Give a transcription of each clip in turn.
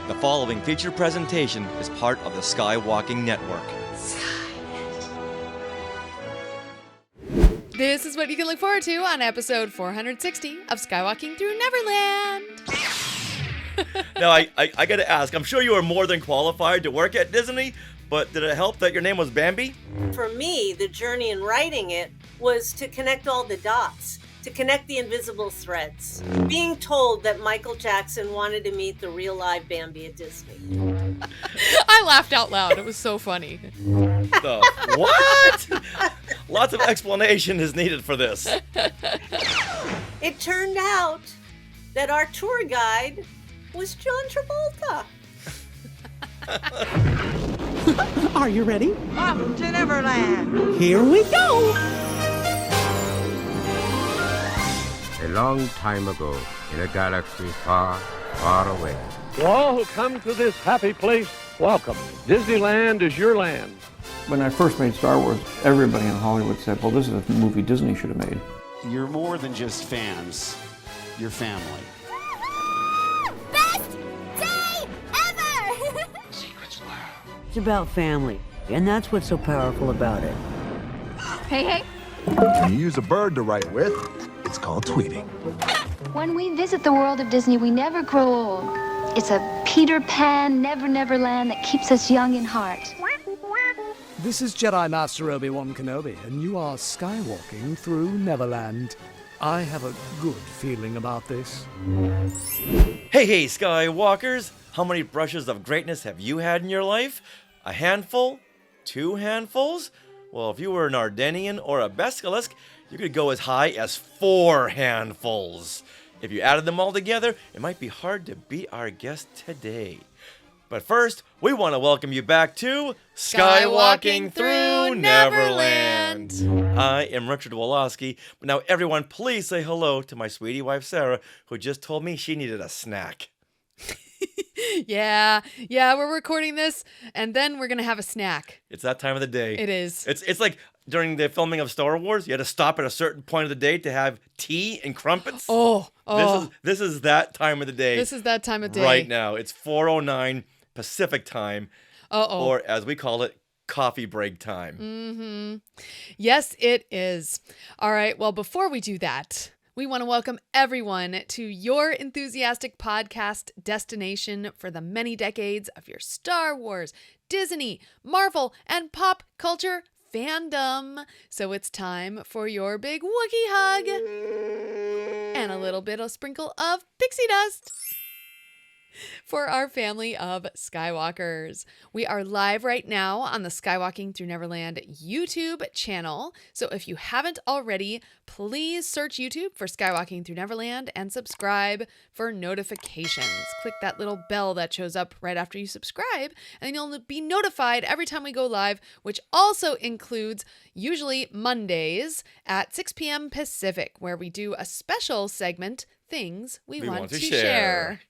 The following feature presentation is part of the Skywalking Network. This is what you can look forward to on episode 460 of Skywalking Through Neverland. Now, I gotta ask, I'm sure you are more than qualified to work at Disney, but did it help that your name was Bambi? For me, the journey in writing it was to connect all the dots, to connect the invisible threads. Being told that Michael Jackson wanted to meet the real live Bambi at Disney. I laughed out loud. It was so funny. What? Lots of explanation is needed for this. It turned out that our tour guide was John Travolta. Are you ready? Off to Neverland! Here we go! A long time ago, in a galaxy far, far away. To all who come to this happy place, welcome. Disneyland is your land. When I first made Star Wars, everybody in Hollywood said, well, this is a movie Disney should have made. You're more than just fans. You're family. Best day ever! Secrets lab. It's about family, and that's what's so powerful about it. Hey. When you use a bird to write with, it's called tweeting. When we visit the world of Disney, we never grow old. It's a Peter Pan, Never Land that keeps us young in heart. This is Jedi Master Obi-Wan Kenobi, and you are skywalking through Neverland. I have a good feeling about this. Hey, Skywalkers! How many brushes of greatness have you had in your life? A handful? 2 handfuls? Well, if you were an Ardenian or a Basilisk, you could go as high as 4 handfuls. If you added them all together, it might be hard to beat our guest today. But first, we want to welcome you back to Skywalking Through Neverland. I am Richard Woloski, but now everyone please say hello to my sweetie wife Sarah, who just told me she needed a snack. Yeah, we're recording this, and then we're going to have a snack. It's that time of the day. It is. It's like during the filming of Star Wars, you had to stop at a certain point of the day to have tea and crumpets. Oh. This is that time of the day. This is that time of day. Right now. It's 4:09 Pacific time. Or as we call it, coffee break time. Mm-hmm. Yes, it is. All right, well, before we do that, we want to welcome everyone to your enthusiastic podcast destination for the many decades of your Star Wars, Disney, Marvel, and pop culture fandom. So it's time for your big Wookiee hug and a little bit of sprinkle of pixie dust for our family of Skywalkers. We are live right now on the Skywalking Through Neverland YouTube channel. So if you haven't already, please search YouTube for Skywalking Through Neverland and subscribe for notifications. Click that little bell that shows up right after you subscribe, and you'll be notified every time we go live, which also includes usually Mondays at 6 p.m. Pacific, where we do a special segment, Things We Want to Share.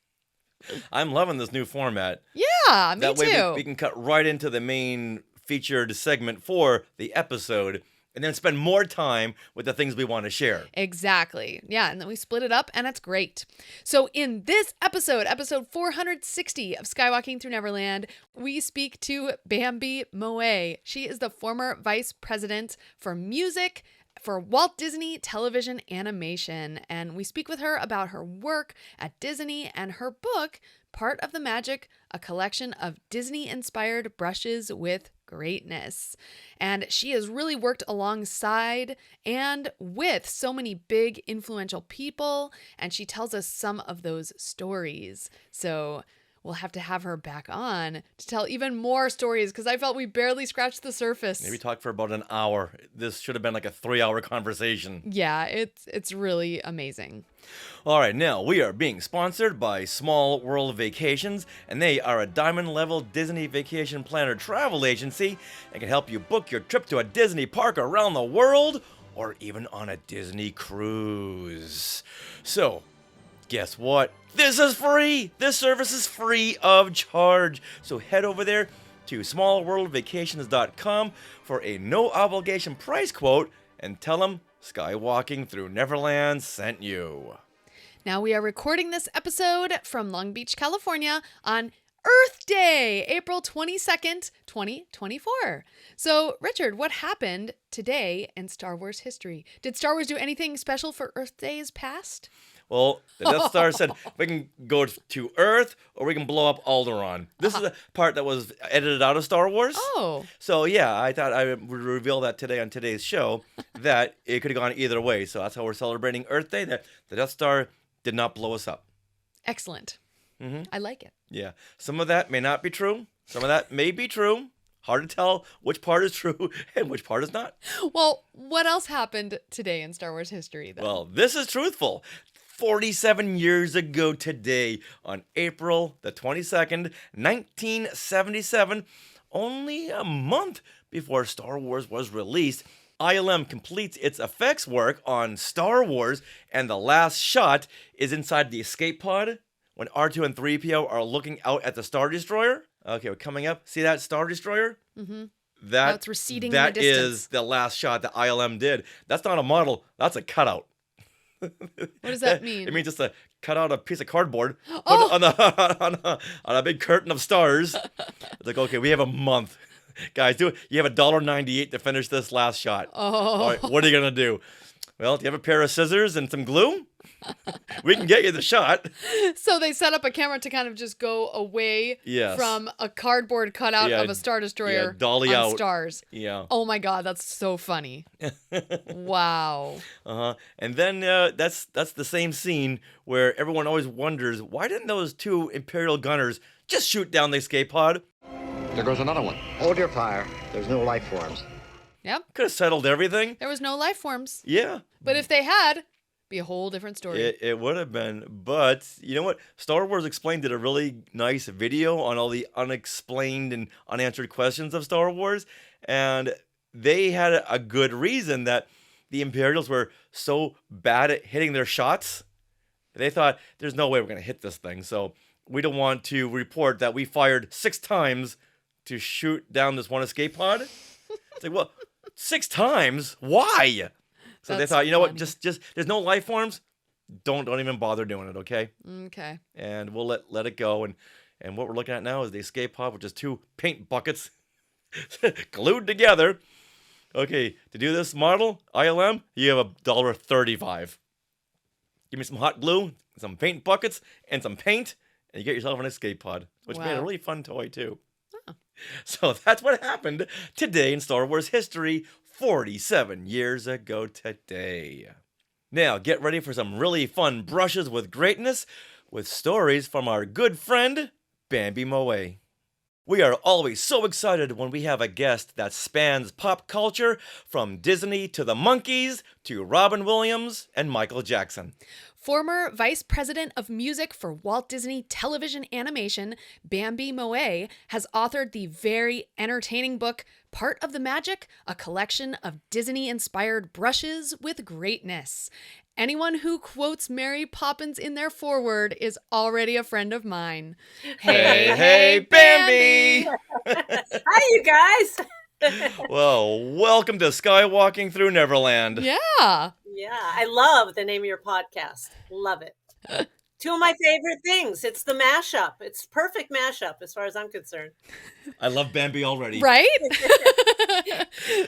I'm loving this new format. Yeah, me that way too. We can cut right into the main featured segment for the episode and then spend more time with the things we want to share. Exactly. Yeah, and then we split it up, and it's great. So in this episode 460 of Skywalking Through Neverland, we speak to Bambi Moé. She is the former vice president for music for Walt Disney Television Animation, and we speak with her about her work at Disney and her book, Part of the Magic, a collection of Disney-inspired brushes with greatness. And she has really worked alongside and with so many big, influential people, and she tells us some of those stories. So we'll have to have her back on to tell even more stories, because I felt we barely scratched the surface. Maybe talk for about an hour. This should have been like a 3-hour conversation. Yeah, it's really amazing. All right, now we are being sponsored by Small World Vacations, and they are a diamond-level Disney vacation planner travel agency and can help you book your trip to a Disney park around the world or even on a Disney cruise. So, guess what? This is free! This service is free of charge. So head over there to smallworldvacations.com for a no-obligation price quote and tell them Skywalking Through Neverland sent you. Now we are recording this episode from Long Beach, California on Earth Day, April 22nd, 2024. So, Richard, what happened today in Star Wars history? Did Star Wars do anything special for Earth Days past? Well, the Death Star said we can go to Earth or we can blow up Alderaan. This is the part that was edited out of Star Wars. Oh. So, yeah, I thought I would reveal that today on today's show, that it could have gone either way. So that's how we're celebrating Earth Day, that the Death Star did not blow us up. Excellent. Mm-hmm. I like it. Yeah. Some of that may not be true. Some of that may be true. Hard to tell which part is true and which part is not. Well, what else happened today in Star Wars history, then? Well, this is truthful. 47 years ago today, on April the 22nd, 1977, only a month before Star Wars was released, ILM completes its effects work on Star Wars, and the last shot is inside the escape pod when R2 and 3PO are looking out at the Star Destroyer. Okay, we're coming up. See that Star Destroyer? Mm-hmm. It's receding in the distance. That is the last shot that ILM did. That's not a model. That's a cutout. What does that mean? It means just to cut out a piece of cardboard, Oh! put on a big curtain of stars. It's like, okay, we have a month. Guys, you have $1.98 to finish this last shot. Oh. All right, what are you going to do? Well, do you have a pair of scissors and some glue? We can get you the shot. So they set up a camera to kind of just go away from a cardboard cutout of a Star Destroyer dolly on out. stars. Yeah. Oh my God, that's so funny. Wow. And then that's the same scene where everyone always wonders, why didn't those two Imperial gunners just shoot down the escape pod? There goes another one. Hold your fire. There's no life forms. Yep. Could have settled everything. There was no life forms. Yeah. But if they had, be a whole different story. It would have been. But you know what? Star Wars Explained did a really nice video on all the unexplained and unanswered questions of Star Wars. And they had a good reason that the Imperials were so bad at hitting their shots. They thought, there's no way we're going to hit this thing. So we don't want to report that we fired 6 times to shoot down this one escape pod. It's like, well, 6 times? Why? So they thought, you know what, just there's no life forms. Don't even bother doing it, okay? Okay. And we'll let it go. And what we're looking at now is the escape pod, which is 2 paint buckets glued together. Okay, to do this model, ILM, you have $1.35. Give me some hot glue, some paint buckets, and some paint, and you get yourself an escape pod, which made a really fun toy too. So that's what happened today in Star Wars history 47 years ago today. Now, get ready for some really fun brushes with greatness with stories from our good friend, Bambi Moé. We are always so excited when we have a guest that spans pop culture from Disney to the Monkees to Robin Williams and Michael Jackson. Former Vice President of Music for Walt Disney Television Animation, Bambi Moé has authored the very entertaining book, Part of the Magic, a collection of Disney-inspired brushes with greatness. Anyone who quotes Mary Poppins in their foreword is already a friend of mine. Hey, Bambi! Hi, you guys! Well, welcome to Skywalking Through Neverland. Yeah. Yeah, I love the name of your podcast. Love it. 2 of my favorite things. It's the mashup. It's perfect mashup as far as I'm concerned. I love Bambi already. Right?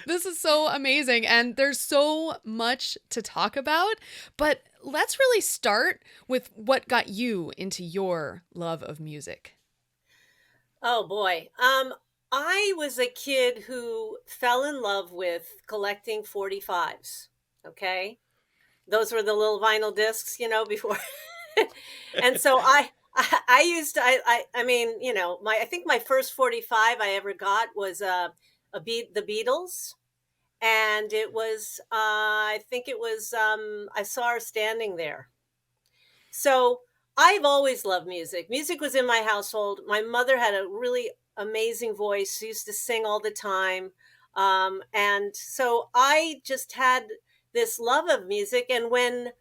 This is so amazing. And there's so much to talk about. But let's really start with what got you into your love of music. Oh, boy. I was a kid who fell in love with collecting 45s. Okay. Those were the little vinyl discs, before. And so I mean, I think my first 45 I ever got was the Beatles. And it was, I think it was, I Saw Her Standing There. So I've always loved music. Music was in my household. My mother had a really amazing voice. She used to sing all the time. And so I just had this love of music. And when,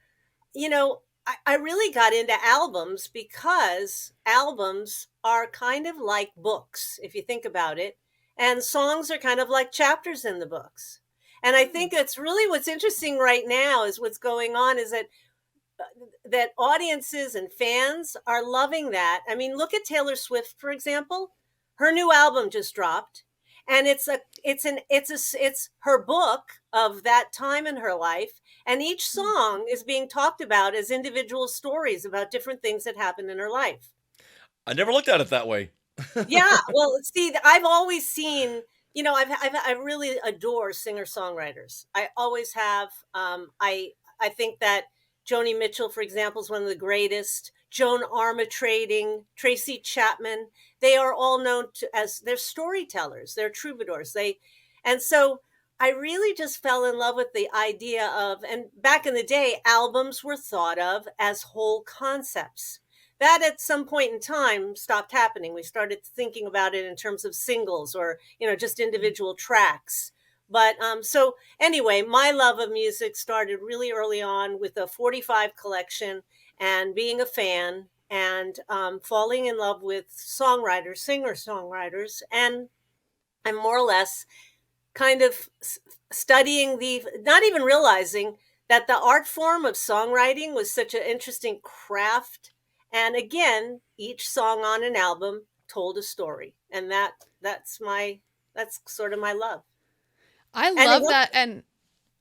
I really got into albums because albums are kind of like books, if you think about it. And songs are kind of like chapters in the books. And I think that's really what's interesting right now is what's going on is that that audiences and fans are loving that. I mean, look at Taylor Swift, for example. Her new album just dropped, and it's her book of that time in her life, and each song is being talked about as individual stories about different things that happened in her life. I never looked at it that way. Yeah, well, see, I've always seen, I really adore singer-songwriters. I always have. I think that Joni Mitchell, for example, is one of the greatest. Joan Armatrading, Tracy Chapman, they are all known as they're storytellers, they're troubadours. And so I really just fell in love with the idea of, and back in the day, albums were thought of as whole concepts. That at some point in time stopped happening. We started thinking about it in terms of singles or, just individual tracks. But so anyway, my love of music started really early on with a 45 collection and being a fan and falling in love with songwriters, singer-songwriters, and more or less kind of studying not even realizing that the art form of songwriting was such an interesting craft. And again, each song on an album told a story. And that's sort of my love. I love that. And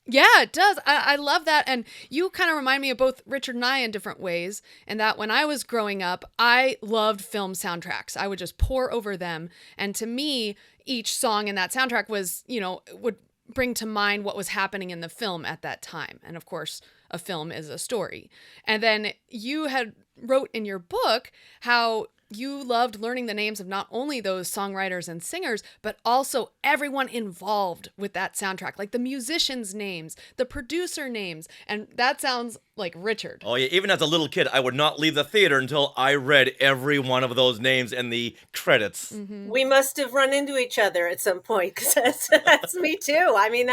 yeah, it does. I love that. And you kind of remind me of both Richard and I in different ways. And that when I was growing up, I loved film soundtracks. I would just pore over them. And to me, each song in that soundtrack was, would bring to mind what was happening in the film at that time. And of course, a film is a story. And then you had wrote in your book how you loved learning the names of not only those songwriters and singers, but also everyone involved with that soundtrack, like the musicians' names, the producer names. And that sounds like Richard. Oh, yeah. Even as a little kid, I would not leave the theater until I read every one of those names in the credits. Mm-hmm. We must have run into each other at some point, because that's me too. I mean,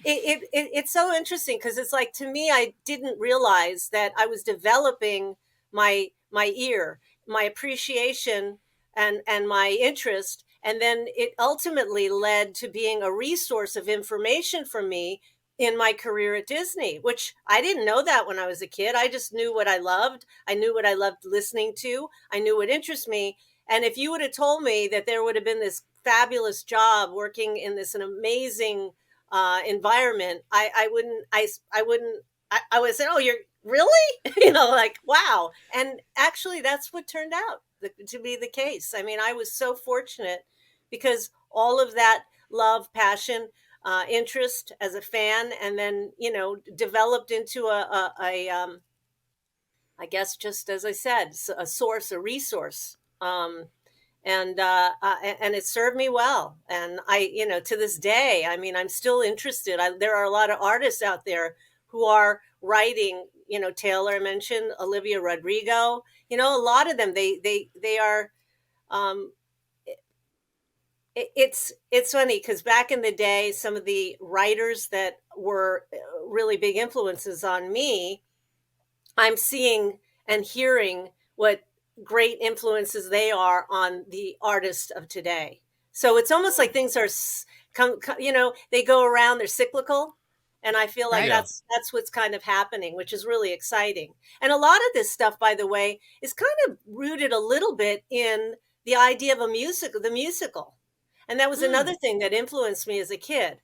it's so interesting because it's like, to me, I didn't realize that I was developing my ear, my appreciation and my interest. And then it ultimately led to being a resource of information for me in my career at Disney, which I didn't know that when I was a kid. I just knew what I loved. I knew what I loved listening to. I knew what interests me. And if you would have told me that there would have been this fabulous job working in an amazing environment, I would have said, oh, you're really? Like, wow. And actually, that's what turned out to be the case. I mean, I was so fortunate because all of that love, passion, interest as a fan, and then, developed into I guess, just as I said, a source, a resource. And it served me well. And I, to this day, I mean, I'm still interested. There are a lot of artists out there who are writing, Taylor, I mentioned Olivia Rodrigo, a lot of them, they are, it's funny because back in the day, some of the writers that were really big influences on me, I'm seeing and hearing what great influences they are on the artists of today. So it's almost like things are, they go around, they're cyclical. And I feel like that's what's kind of happening, which is really exciting. And a lot of this stuff, by the way, is kind of rooted a little bit in the idea of the musical. And that was another thing that influenced me as a kid.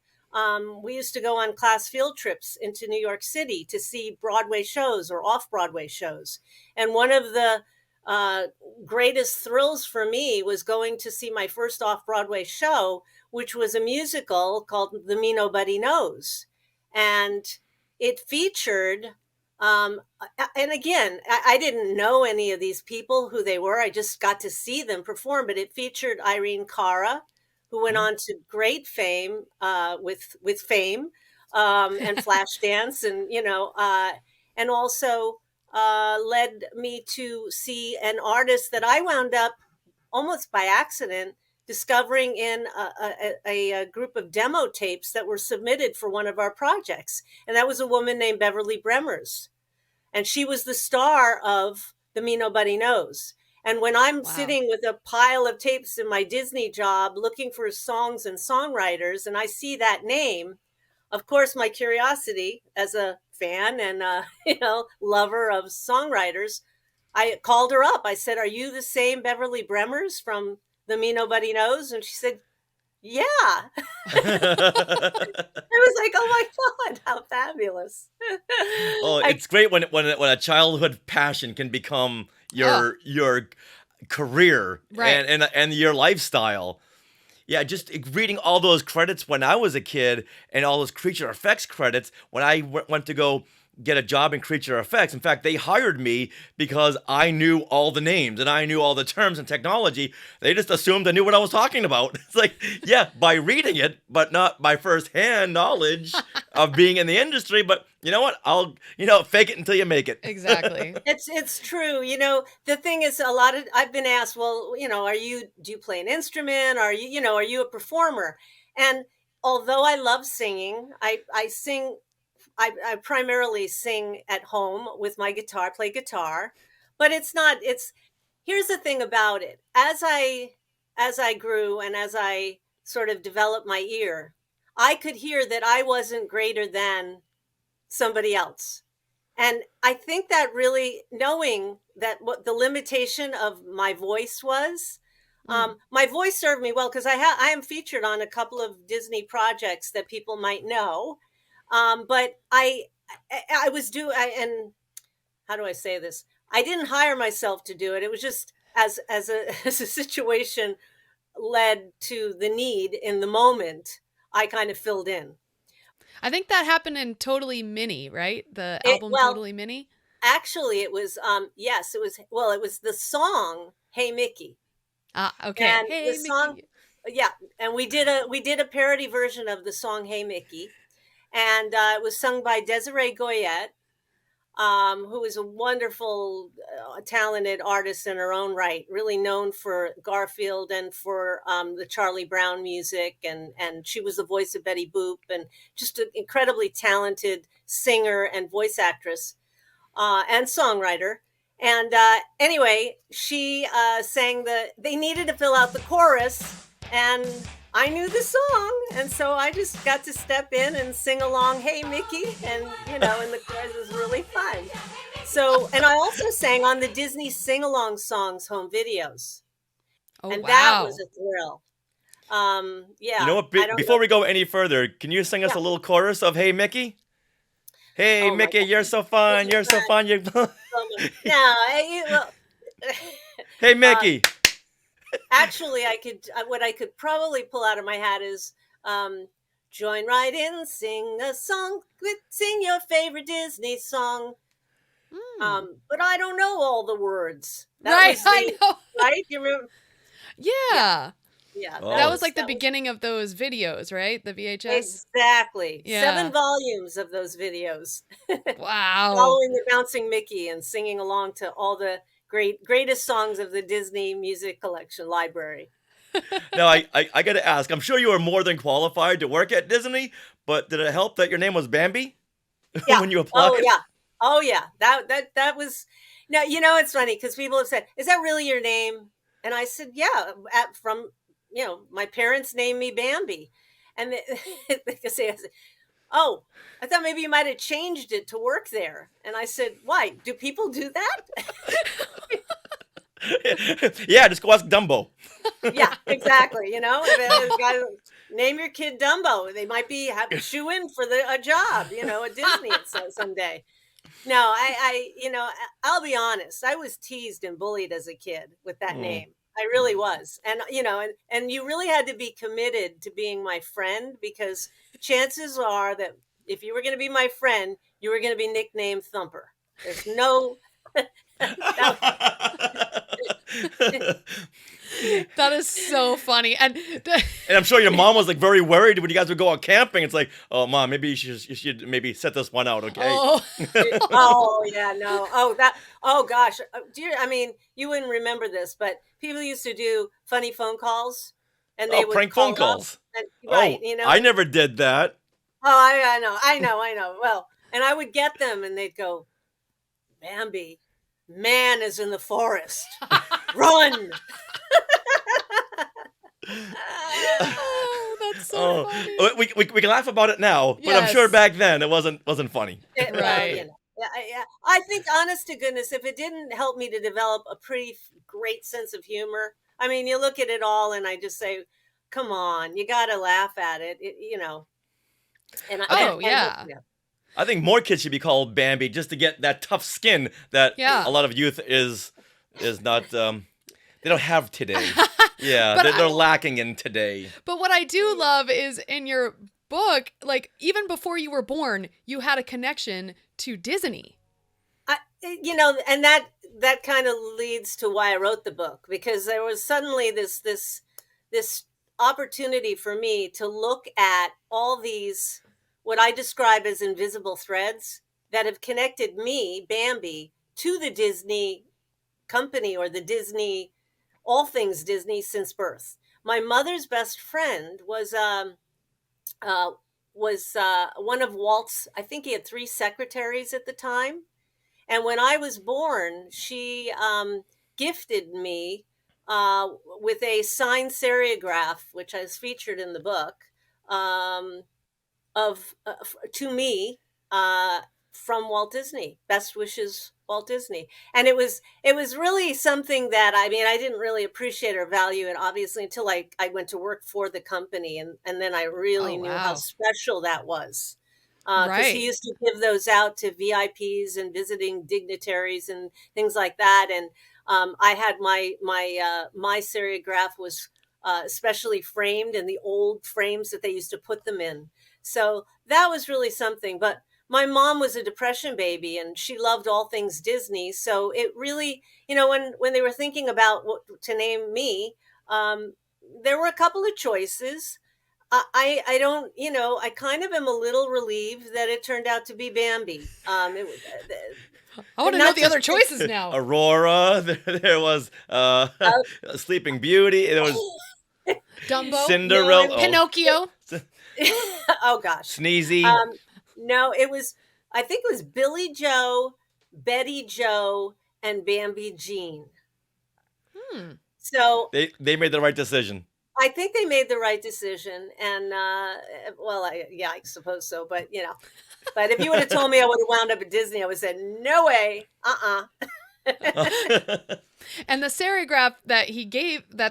We used to go on class field trips into New York City to see Broadway shows or off-Broadway shows. And one of the greatest thrills for me was going to see my first off-Broadway show, which was a musical called The Me Nobody Knows. And it featured, and again, I didn't know any of these people, who they were. I just got to see them perform. But it featured Irene Cara, who went on to great fame with Fame and Flashdance, and and also led me to see an artist that I wound up almost by accident discovering in a group of demo tapes that were submitted for one of our projects. And that was a woman named Beverly Bremers. And she was the star of The Me Nobody Knows. And when I'm sitting with a pile of tapes in my Disney job looking for songs and songwriters, and I see that name, of course, my curiosity as a fan and lover of songwriters, I called her up. I said, "Are you the same Beverly Bremmers from The Me Nobody Knows?" And she said, "Yeah." I was like, "Oh my God, how fabulous!" Oh, it's great when a childhood passion can become your career, right, and your lifestyle. Yeah, just reading all those credits when I was a kid, and all those creature effects credits when I went to go get a job in creature effects. In fact, they hired me because I knew all the names and I knew all the terms and technology. They just assumed I knew what I was talking about. It's like, yeah, by reading it, but not by firsthand knowledge of being in the industry. But you know what? I'll, fake it until you make it. Exactly. It's true. The thing is, I've been asked, well, do you play an instrument? Are you a performer? And although I love singing, I sing. I primarily sing at home with my guitar, play guitar, but here's the thing about it. As I grew and as I sort of developed my ear, I could hear that I wasn't greater than somebody else. And I think that really knowing that what the limitation of my voice was, my voice served me well because I am featured on a couple of Disney projects that people might know. But I was and how do I say this? I didn't hire myself to do it. It was just as a situation led to the need in the moment, I kind of filled in. I think that happened in Totally Mini, right? The album Totally Mini. Actually, it was yes, it was. Well, it was the song "Hey Mickey." Okay. And Hey, the song, Mickey. yeah, and we did a parody version of the song "Hey Mickey." And it was sung by Desiree Goyette, who is a wonderful, talented artist in her own right, really known for Garfield and for the Charlie Brown music. And she was the voice of Betty Boop, and just an incredibly talented singer and voice actress and songwriter. And anyway, she sang they needed to fill out the chorus, and I knew the song, and so I just got to step in and sing along, "Hey Mickey," and and the chorus was really fun. So, and I also sang on the Disney sing-along songs home videos. Oh, and wow. That was a thrill. Yeah. You know what? Before we go any further, can you sing us a little chorus of "Hey Mickey"? Hey Mickey, you're so fun. You're so fun. You. Hey Mickey. Actually, what I could probably pull out of my hat is join right in, sing your favorite Disney song. But I don't know all the words. I know. Right? You remember? Yeah. Yeah. That was like the beginning of those videos, right? The VHS. Exactly. Yeah. 7 volumes of those videos. Wow. Following the Bouncing Mickey and singing along to all the greatest songs of the Disney Music Collection library. Now, I got to ask, I'm sure you were more than qualified to work at Disney, but did it help that your name was Bambi when you applied? Oh, yeah. That was... Now, it's funny because people have said, "Is that really your name?" And I said, "Yeah, my parents named me Bambi." And they say, "Oh, I thought maybe you might have changed it to work there." And I said, "Why? Do people do that?" Yeah, just go ask Dumbo. Yeah, exactly. Name your kid Dumbo. They might be shoe in for a job, at Disney someday. No, I'll be honest. I was teased and bullied as a kid with that name. I really was. And, and you really had to be committed to being my friend, because chances are that if you were going to be my friend, you were going to be nicknamed Thumper. There's no... That is so funny. And I'm sure your mom was like very worried when you guys would go out camping. It's like, "Oh, Mom, maybe you should maybe set this one out, okay?" Oh, yeah, no. Oh gosh. You wouldn't remember this, but people used to do funny phone calls, and they would prank call phone calls. Right, I never did that. Oh, I know. Well, and I would get them, and they'd go, "Bambi, man is in the forest. Run!" Oh, that's so so funny. We can laugh about it now, but I'm sure Yes. back then it wasn't funny. Well, Right. yeah, I think, honest to goodness, if it didn't help me to develop a pretty great sense of humor, I mean, you look at it all and I just say, come on, you got to laugh at it, And yeah. I think more kids should be called Bambi just to get that tough skin that a lot of youth is not they don't have today. Yeah, they're lacking in today. But what I do love is in your book, like even before you were born, you had a connection to Disney. And that kind of leads to why I wrote the book, because there was suddenly this opportunity for me to look at all these, what I describe as invisible threads that have connected me, Bambi, to the Disney Company or the Disney, all things Disney since birth. My mother's best friend was one of Walt's, I think he had 3 secretaries at the time. And when I was born, she gifted me with a signed serigraph, which is featured in the book, to me from Walt Disney. Best wishes, Walt Disney. And it was really something that, I mean, I didn't really appreciate or value it, obviously, until I went to work for the company. And then I really knew how special that was. Because he used to give those out to VIPs and visiting dignitaries and things like that. And I had my serigraph was specially framed in the old frames that they used to put them in. So that was really something. But my mom was a Depression baby and she loved all things Disney. So it really, when they were thinking about what to name me, there were a couple of choices. I don't, I kind of am a little relieved that it turned out to be Bambi. I want to know the other choices now. Aurora, there was Sleeping Beauty, there was Dumbo, Cinderella, Pinocchio. Oh gosh, Sneezy. No, I think it was Billy Joe, Betty Joe, and Bambi Jean. So they made the right decision. I think they made the right decision, and I suppose so. But but if you would have told me I would have wound up at Disney, I would have said no way. And the serigraph that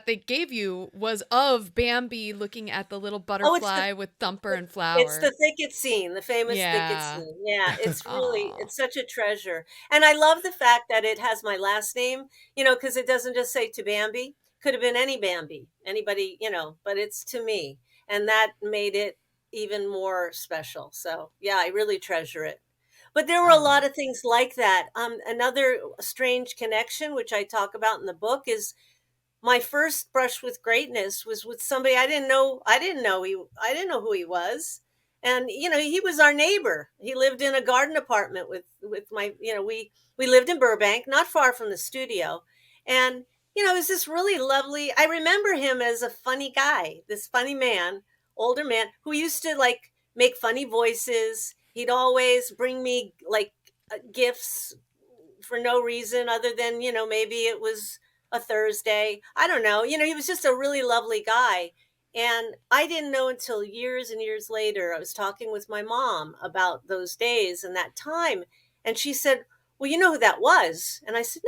they gave you was of Bambi looking at the little butterfly with Thumper and Flower. It's the thicket scene, the famous thicket scene. Yeah, it's really, it's such a treasure. And I love the fact that it has my last name, because it doesn't just say to Bambi. Could have been any Bambi, anybody, but it's to me. And that made it even more special. So yeah, I really treasure it. But there were a lot of things like that. Another strange connection, which I talk about in the book, is my first brush with greatness was with somebody I didn't know who he was. And, he was our neighbor. He lived in a garden apartment with my, we lived in Burbank, not far from the studio. And, it was this really lovely, I remember him as a funny guy, this funny man, older man, who used to like make funny voices. He'd always bring me like gifts for no reason other than, maybe it was a Thursday. I don't know. He was just a really lovely guy. And I didn't know until years and years later, I was talking with my mom about those days and that time. And she said, well, you know who that was? And I said,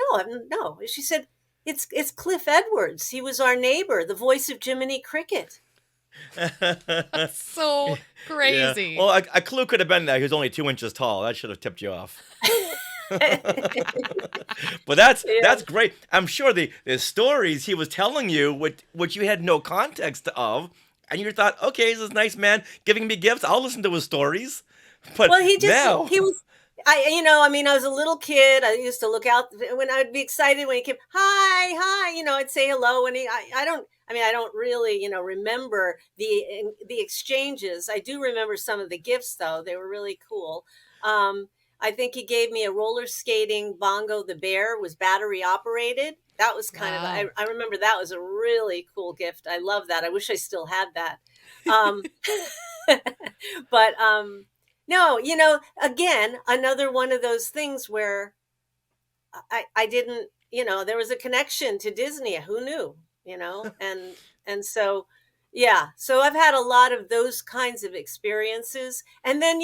no. She said, it's Cliff Edwards. He was our neighbor, the voice of Jiminy Cricket. That's so crazy. Yeah. Well, a clue could have been that he was only 2 inches tall. That should have tipped you off. But that's great. I'm sure the stories he was telling you, which you had no context of, and you thought, okay, this is a nice man giving me gifts. I'll listen to his stories. But well, he was. I was a little kid. I used to look out when I'd be excited when he came. Hi. I'd say hello. And I don't really, remember the exchanges. I do remember some of the gifts though. They were really cool. I think he gave me a roller skating Bongo the Bear, was battery operated. That was kind of, I remember that was a really cool gift. I love that. I wish I still had that. But, no, again, another one of those things where I didn't, there was a connection to Disney. Who knew, and so Yeah. So I've had a lot of those kinds of experiences. And then,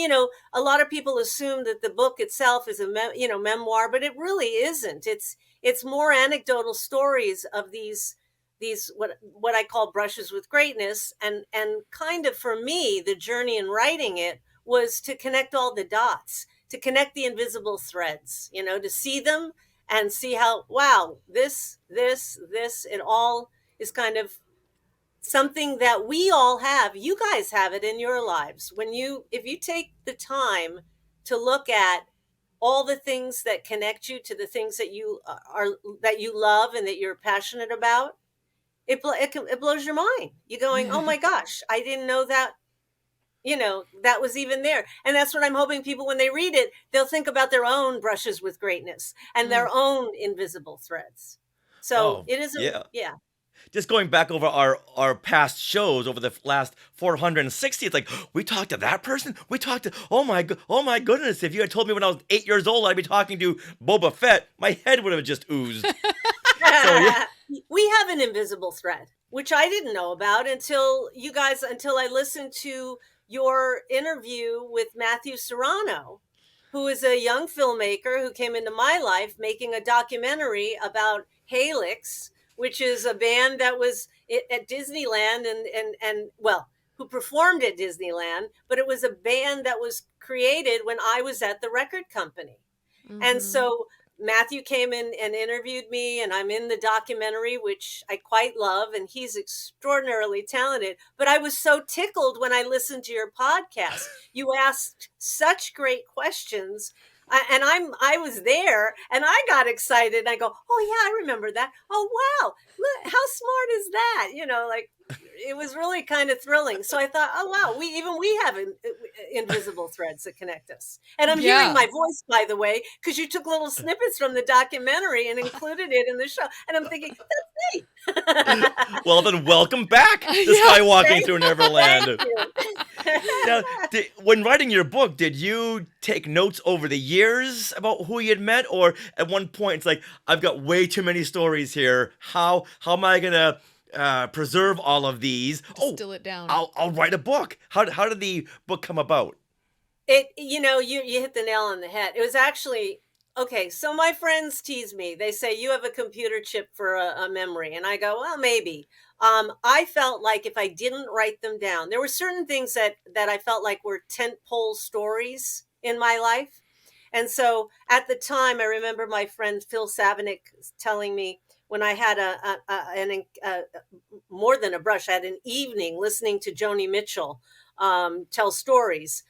a lot of people assume that the book itself is a memoir, but it really isn't. It's more anecdotal stories of these what I call brushes with greatness, and kind of, for me, the journey in writing it was to connect all the dots, to connect the invisible threads, to see them and see how, wow, this it all is kind of something that we all have. You guys have it in your lives. If you take the time to look at all the things that connect you to the things that you love and that you're passionate about, it blows your mind. You're going, oh my gosh, I didn't know that, that was even there. And that's what I'm hoping people, when they read it, they'll think about their own brushes with greatness and their own invisible threads. So Oh, it is yeah. Just going back over our past shows over the last 460, it's like, we talked to that person? We talked to, oh my goodness, if you had told me when I was 8 years old I'd be talking to Boba Fett, my head would have just oozed. We have an invisible thread, which I didn't know about until I listened to your interview with Matthew Serrano, who is a young filmmaker who came into my life making a documentary about Halix, which is a band that was at Disneyland and well, who performed at Disneyland, but it was a band that was created when I was at the record company. And so Matthew came in and interviewed me, and I'm in the documentary, which I quite love, and he's extraordinarily talented. But I was so tickled when I listened to your podcast. You asked such great questions. And I was there, and I got excited. I go, oh yeah, I remember that. Oh wow, look, how smart is that? Like, it was really kind of thrilling. So I thought, oh wow, we have invisible threads that connect us. And I'm hearing my voice, by the way, because you took little snippets from the documentary and included it in the show. And I'm thinking, that's me. Well, then welcome back to Skywalking Through Neverland. Now, when writing your book, did you take notes over the years about who you had met? Or at one point, it's like, I've got way too many stories here. How am I going to preserve all of these? Distill it down. I'll write a book. How did the book come about? You hit the nail on the head. It was actually, okay, so my friends tease me. They say, you have a computer chip for a memory. And I go, well, maybe. I felt like if I didn't write them down, there were certain things that I felt like were tentpole stories in my life. And so at the time, I remember my friend Phil Savanick telling me, when I had more than a brush, I had an evening listening to Joni Mitchell tell stories.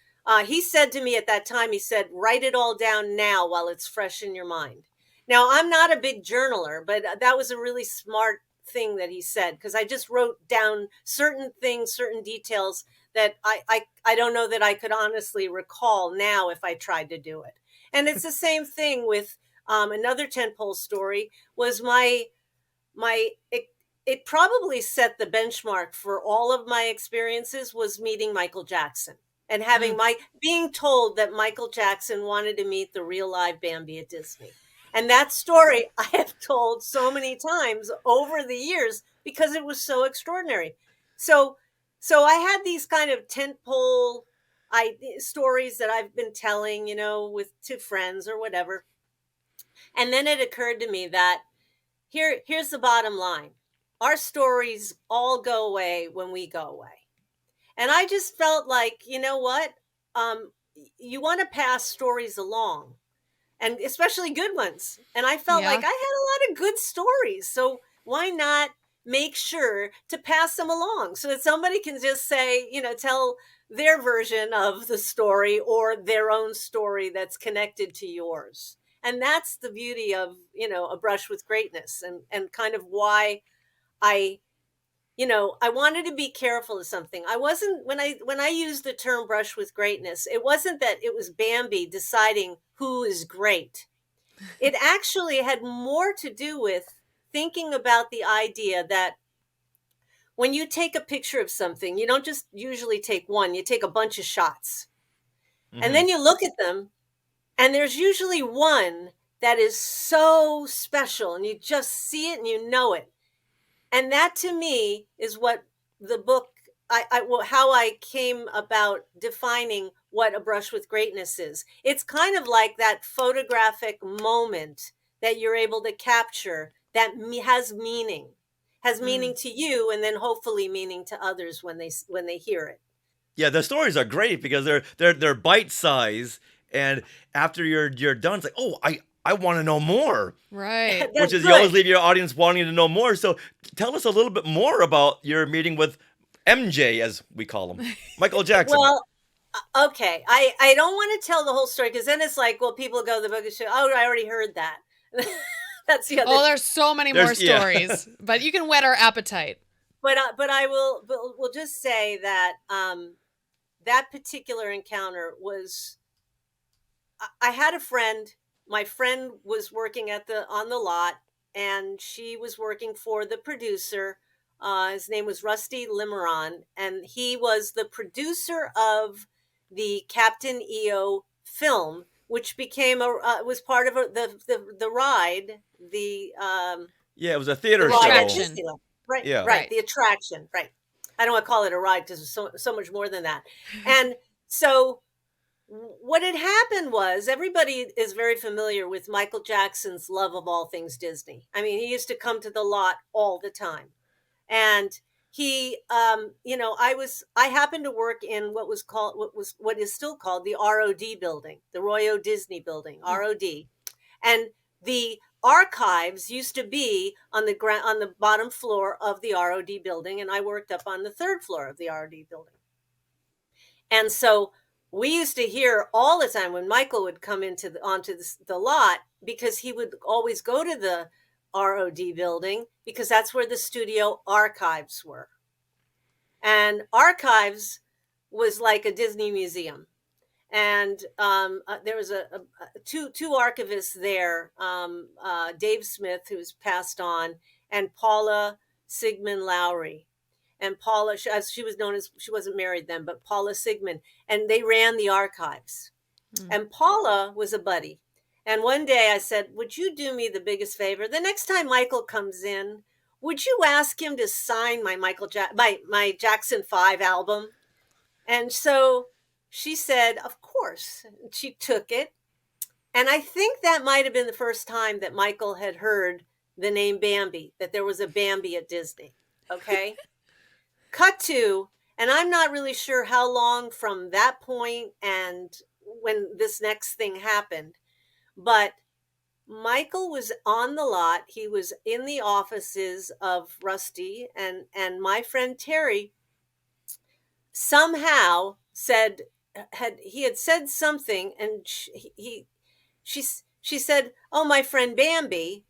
He said to me at that time, he said, write it all down now while it's fresh in your mind. Now, I'm not a big journaler, but that was a really smart thing that he said, because I just wrote down certain things, certain details that I don't know that I could honestly recall now if I tried to do it. And it's the same thing with another tentpole story was it probably set the benchmark for all of my experiences, was meeting Michael Jackson and having being told that Michael Jackson wanted to meet the real live Bambi at Disney. And that story I have told so many times over the years because it was so extraordinary. So I had these kind of tentpole stories that I've been telling, to friends or whatever. And then it occurred to me that here's the bottom line. Our stories all go away when we go away. And I just felt like, you know what? You want to pass stories along, and especially good ones. And I felt like I had a lot of good stories. So why not make sure to pass them along so that somebody can just say, tell their version of the story or their own story that's connected to yours. And that's the beauty of, A Brush with Greatness, and kind of why I wanted to be careful of something. I wasn't, when I used the term brush with greatness, it wasn't that it was Bambi deciding who is great. It actually had more to do with thinking about the idea that when you take a picture of something, you don't just usually take one, you take a bunch of shots. Mm-hmm. And then you look at them, and there's usually one that is so special, and you just see it and you know it. And that, to me, is what the book, how I came about defining what a brush with greatness is. It's kind of like that photographic moment that you're able to capture that has meaning to you, and then hopefully meaning to others when they hear it. Yeah, the stories are great because they're bite size, and after you're done, it's like, oh, I want to know more. Right. Which is, you always leave your audience wanting to know more. So tell us a little bit more about your meeting with MJ, as we call him, Michael Jackson. Well, okay, I don't want to tell the whole story, because then it's like, well, people go to the book and say, oh, I already heard that. That's the other. Oh, there's so many more stories, but you can whet our appetite. But I will just say that that particular encounter was, I had a friend. My friend was working on the lot, and she was working for the producer. His name was Rusty Limeron, and he was the producer of the Captain EO film, which became was part of the ride. It was a theater show. Right, yeah. Right, the attraction, right. I don't want to call it a ride because it's so much more than that. And so what had happened was, everybody is very familiar with Michael Jackson's love of all things Disney. I mean, he used to come to the lot all the time. And he, I happened to work in what is still called the ROD building, the Roy O. Disney building, ROD. And the archives used to be on the bottom floor of the ROD building, and I worked up on the third floor of the ROD building. And so we used to hear all the time when Michael would come onto the lot, because he would always go to the ROD building, because that's where the studio archives were. And archives was like a Disney museum. And there was two archivists there, Dave Smith, who's passed on, and Paula Sigmund Lowry. And Paula, as she was known as, she wasn't married then, but Paula Sigmund, and they ran the archives. And Paula was a buddy. And one day I said, would you do me the biggest favor? The next time Michael comes in, would you ask him to sign my my Jackson 5 album? And so she said, of course. She took it. And I think that might have been the first time that Michael had heard the name Bambi, that there was a Bambi at Disney. Okay. Cut to, and I'm not really sure how long from that point and when this next thing happened, but Michael was on the lot. He was in the offices of Rusty, and my friend Terry somehow he had said something, and she said, oh, my friend Bambi.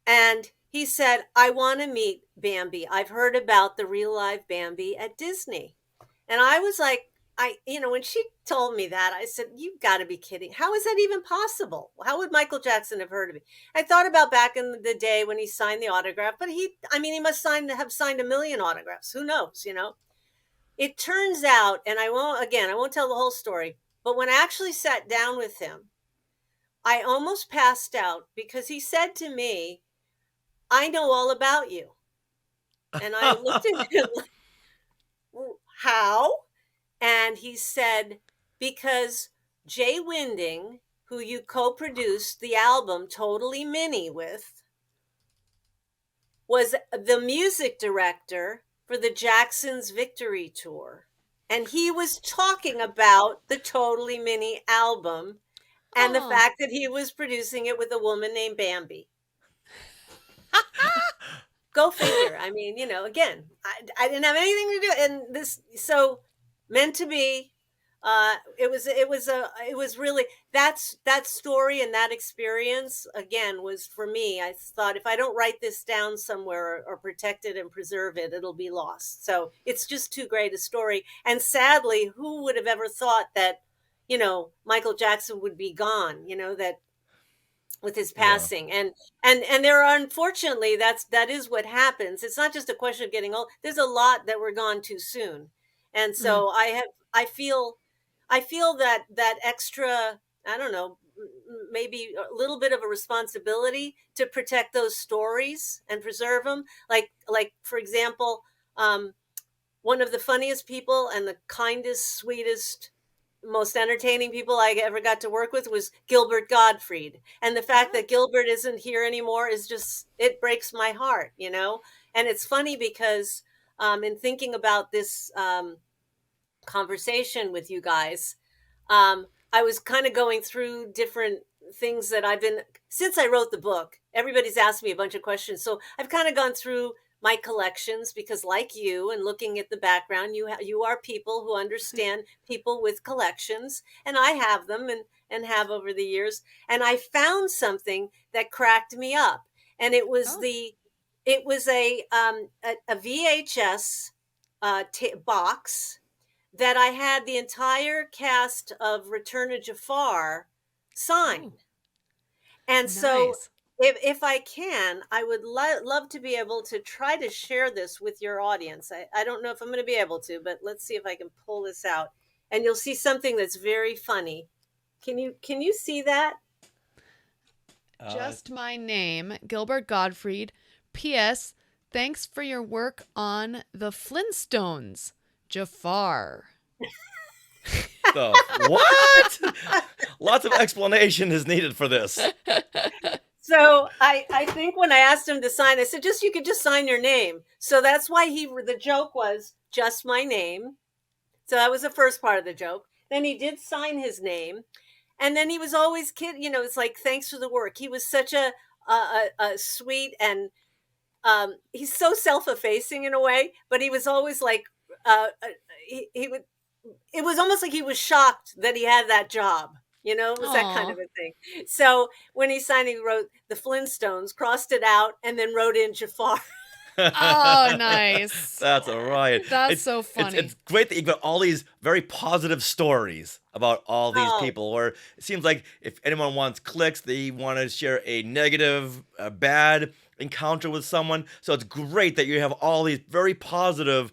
And he said, I want to meet Bambi. I've heard about the real live Bambi at Disney. And I was like, when she told me that, I said, you've got to be kidding. How is that even possible? How would Michael Jackson have heard of me? I thought about back in the day when he signed the autograph, but he must have signed 1 million autographs. Who knows, It turns out, and I won't tell the whole story, but when I actually sat down with him, I almost passed out, because he said to me, I know all about you. And I looked at him like, how? And he said, because Jay Winding, who you co-produced the album Totally Mini with, was the music director for the Jackson's Victory Tour. And he was talking about the Totally Mini album and the fact that he was producing it with a woman named Bambi. Go figure. Again, I didn't have anything to do, and this, so meant to be. It was really, that story and that experience again was, for me, I thought, if I don't write this down somewhere or protect it and preserve it, it'll be lost. So it's just too great a story. And sadly, who would have ever thought that, Michael Jackson would be gone, that with his passing. Yeah. And there are, unfortunately, that is what happens. It's not just a question of getting old. There's a lot that were gone too soon. And so I feel that extra, I don't know, maybe a little bit of a responsibility to protect those stories and preserve them. Like for example, one of the funniest people and the kindest, sweetest, most entertaining people I ever got to work with was Gilbert Gottfried. And the fact that Gilbert isn't here anymore is just, it breaks my heart, you know? And it's funny because in thinking about this conversation with you guys, I was kind of going through different things that I've been, since I wrote the book, everybody's asked me a bunch of questions. So I've kind of gone through my collections because, like you, and looking at the background, you are people who understand people with collections, and I have them and have over the years. And I found something that cracked me up, and it was a VHS box that I had the entire cast of Return of Jafar sign. And so if I can, I would love to be able to try to share this with your audience. I don't know if I'm going to be able to, but let's see if I can pull this out. And you'll see something that's very funny. Can you see that? Just my name, Gilbert Gottfried. P.S. Thanks for your work on the Flintstones. Jafar. What? Lots of explanation is needed for this. So I think when I asked him to sign, I said, you could just sign your name. So that's why the joke was just my name. So that was the first part of the joke. Then he did sign his name. And then he was always kidding, it's like, thanks for the work. He was such a sweet, and he's so self-effacing in a way, but he was always like, he would, it was almost like he was shocked that he had that job. It was that kind of a thing. So when he signed, he wrote the Flintstones, crossed it out, and then wrote in Jafar. Oh, nice. That's a riot. That's so funny. It's great that you've got all these very positive stories about all these people, where it seems like if anyone wants clicks, they want to share a negative, a bad encounter with someone. So it's great that you have all these very positive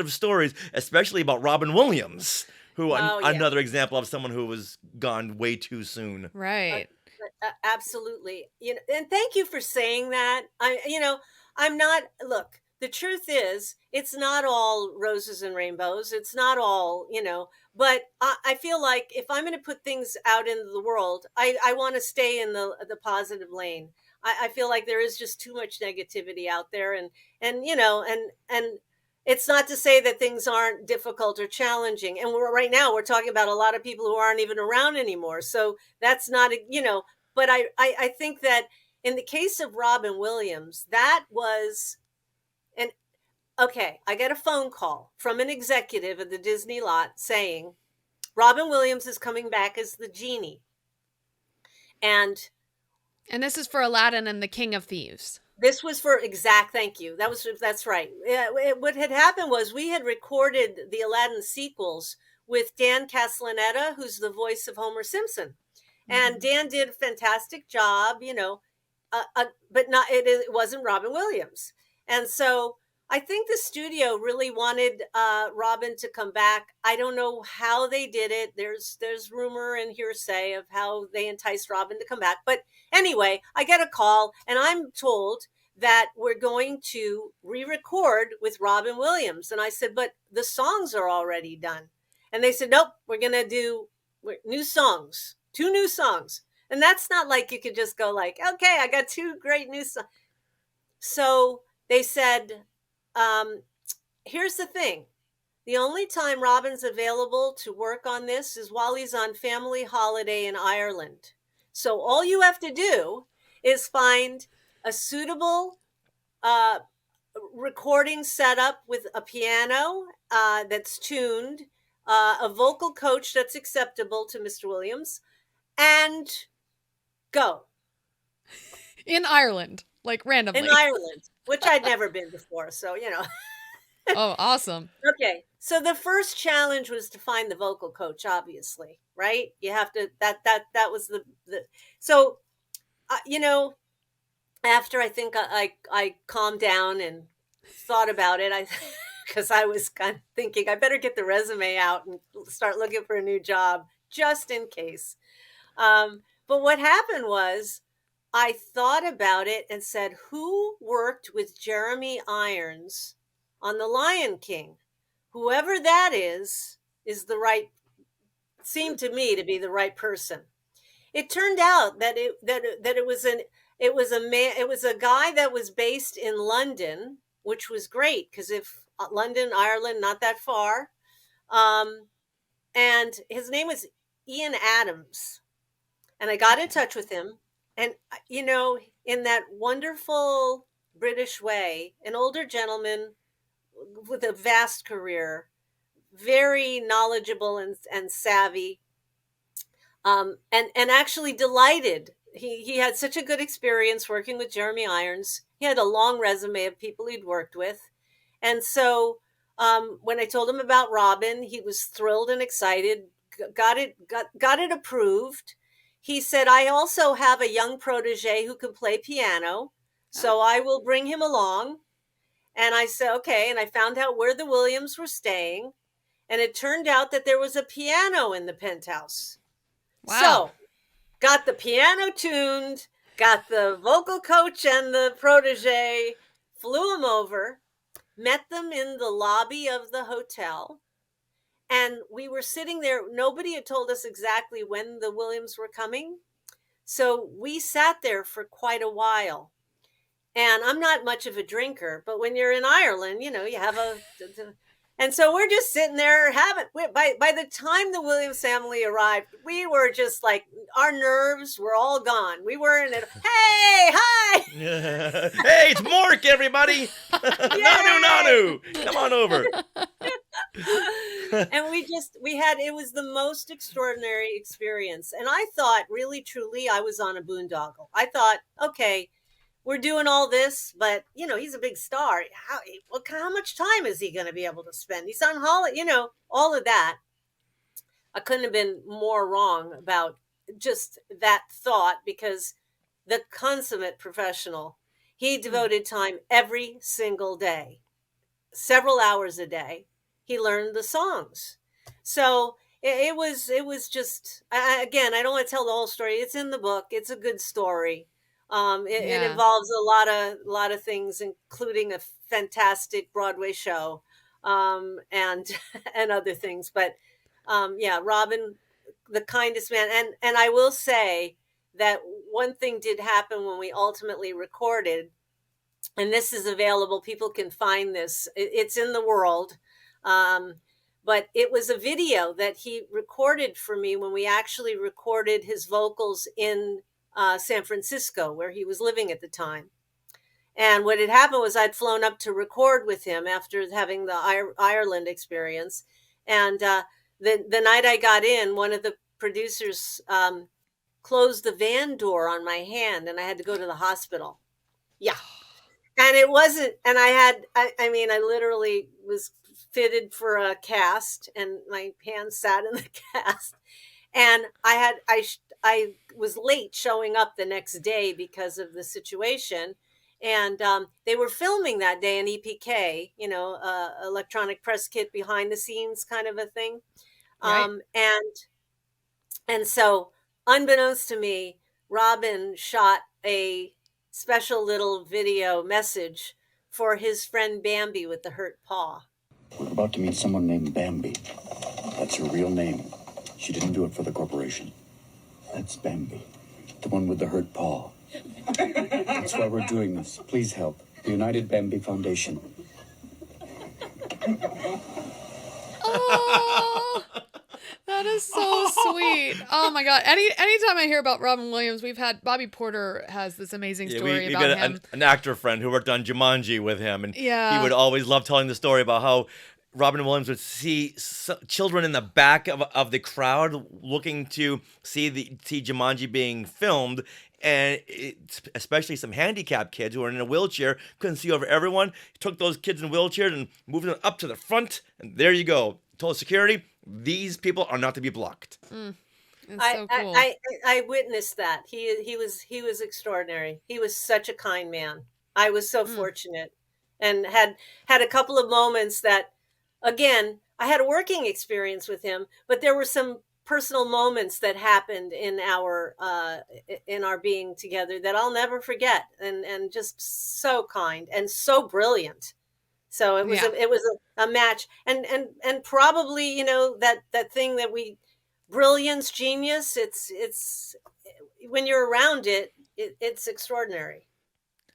stories, especially about Robin Williams, who another example of someone who was gone way too soon. Right. Absolutely. And thank you for saying that. I'm not, look, the truth is, it's not all roses and rainbows. It's not all, but I feel like if I'm going to put things out into the world, I want to stay in the positive lane. I feel like there is just too much negativity out there, and it's not to say that things aren't difficult or challenging. And right now we're talking about a lot of people who aren't even around anymore. So that's not, but I think that in the case of Robin Williams, that was I get a phone call from an executive at the Disney lot saying, Robin Williams is coming back as the genie. And this is for Aladdin and the King of Thieves. This was for thank you. That's right. What had happened was we had recorded the Aladdin sequels with Dan Castellaneta, who's the voice of Homer Simpson. And Dan did a fantastic job, but it wasn't Robin Williams. And so I think the studio really wanted Robin to come back. I don't know how they did it. There's rumor and hearsay of how they enticed Robin to come back. But anyway, I get a call and I'm told that we're going to re-record with Robin Williams. And I said, but the songs are already done. And they said, nope, we're going to do new songs, 2 new songs. And that's not like you could just go like, okay, I got 2 great new songs. So they said, here's the thing. The only time Robin's available to work on this is while he's on family holiday in Ireland. So all you have to do is find a suitable recording setup with a piano that's tuned, a vocal coach that's acceptable to Mr. Williams, and go. In Ireland, like randomly. In Ireland, which I'd never been before, so, Oh, awesome. Okay, so the first challenge was to find the vocal coach, obviously, right? You have to, that was the so, after I think I calmed down and thought about it, because I was kind of thinking I better get the resume out and start looking for a new job just in case. But what happened was I thought about it and said, who worked with Jeremy Irons on The Lion King? whoever that is the right, seemed to me to be the right person. It turned out that it was a guy that was based in London, which was great because if London, Ireland, not that far, and his name was Ian Adams, and I got in touch with him, and in that wonderful British way, an older gentleman with a vast career, very knowledgeable and savvy, and actually delighted. He had such a good experience working with Jeremy Irons. He had a long resume of people he'd worked with. And so when I told him about Robin, he was thrilled and excited, got it approved. He said, I also have a young protege who can play piano, so I will bring him along. And I said, okay. And I found out where the Williams were staying. And it turned out that there was a piano in the penthouse. Wow. So got the piano tuned, got the vocal coach and the protege, flew them over, met them in the lobby of the hotel. And we were sitting there. Nobody had told us exactly when the Williams were coming. So we sat there for quite a while. And I'm not much of a drinker, but when you're in Ireland, you have and so we're just sitting there by the time the Williams family arrived, we were just like, our nerves were all gone. We weren't hey, hi. Hey, it's Mork, everybody. Nanu. Come on over. And it was the most extraordinary experience. And I thought, really, truly, I was on a boondoggle. I thought, okay, we're doing all this, but he's a big star. How much time is he going to be able to spend? He's on holiday, all of that. I couldn't have been more wrong about just that thought, because the consummate professional, he devoted time every single day, several hours a day. He learned the songs. So it was just, again, I don't want to tell the whole story. It's in the book. It's a good story. It involves a lot of things, including a fantastic Broadway show, and and other things. But Robin, the kindest man. And I will say that one thing did happen when we ultimately recorded, and this is available. People can find this. It's in the world. But it was a video that he recorded for me when we actually recorded his vocals in San Francisco, where he was living at the time. And what had happened was I'd flown up to record with him after having the Ireland experience. And the night I got in, one of the producers closed the van door on my hand, and I had to go to the hospital. Yeah. And it wasn't, and I literally was fitted for a cast, and my hand sat in the cast. And I was late showing up the next day because of the situation. And they were filming that day an EPK, electronic press kit behind the scenes kind of a thing. Right. And so unbeknownst to me, Robin shot a special little video message for his friend Bambi with the hurt paw. We're about to meet someone named Bambi. That's her real name. She didn't do it for the corporation. That's Bambi, the one with the hurt paw. That's why we're doing this. Please help. The United Bambi Foundation. Oh, that is so sweet. Oh my God. Anytime I hear about Robin Williams, we've had Bobby Porter has this amazing story we've about got him. An actor friend who worked on Jumanji with him, and he Yeah. would always love telling the story about how Robin Williams would see children in the back of the crowd looking to see Jumanji being filmed, and especially some handicapped kids who were in a wheelchair, couldn't see over everyone. He took those kids in wheelchairs and moved them up to the front, and there you go. Told security, these people are not to be blocked. It's so cool. I witnessed that. He was extraordinary. He was such a kind man. I was so fortunate, and had a couple of moments that, again, I had a working experience with him, but there were some personal moments that happened in our being together that I'll never forget, and just so kind and so brilliant. So it was a match, and probably, you know, that thing that brilliance, genius. It's when you're around it's extraordinary.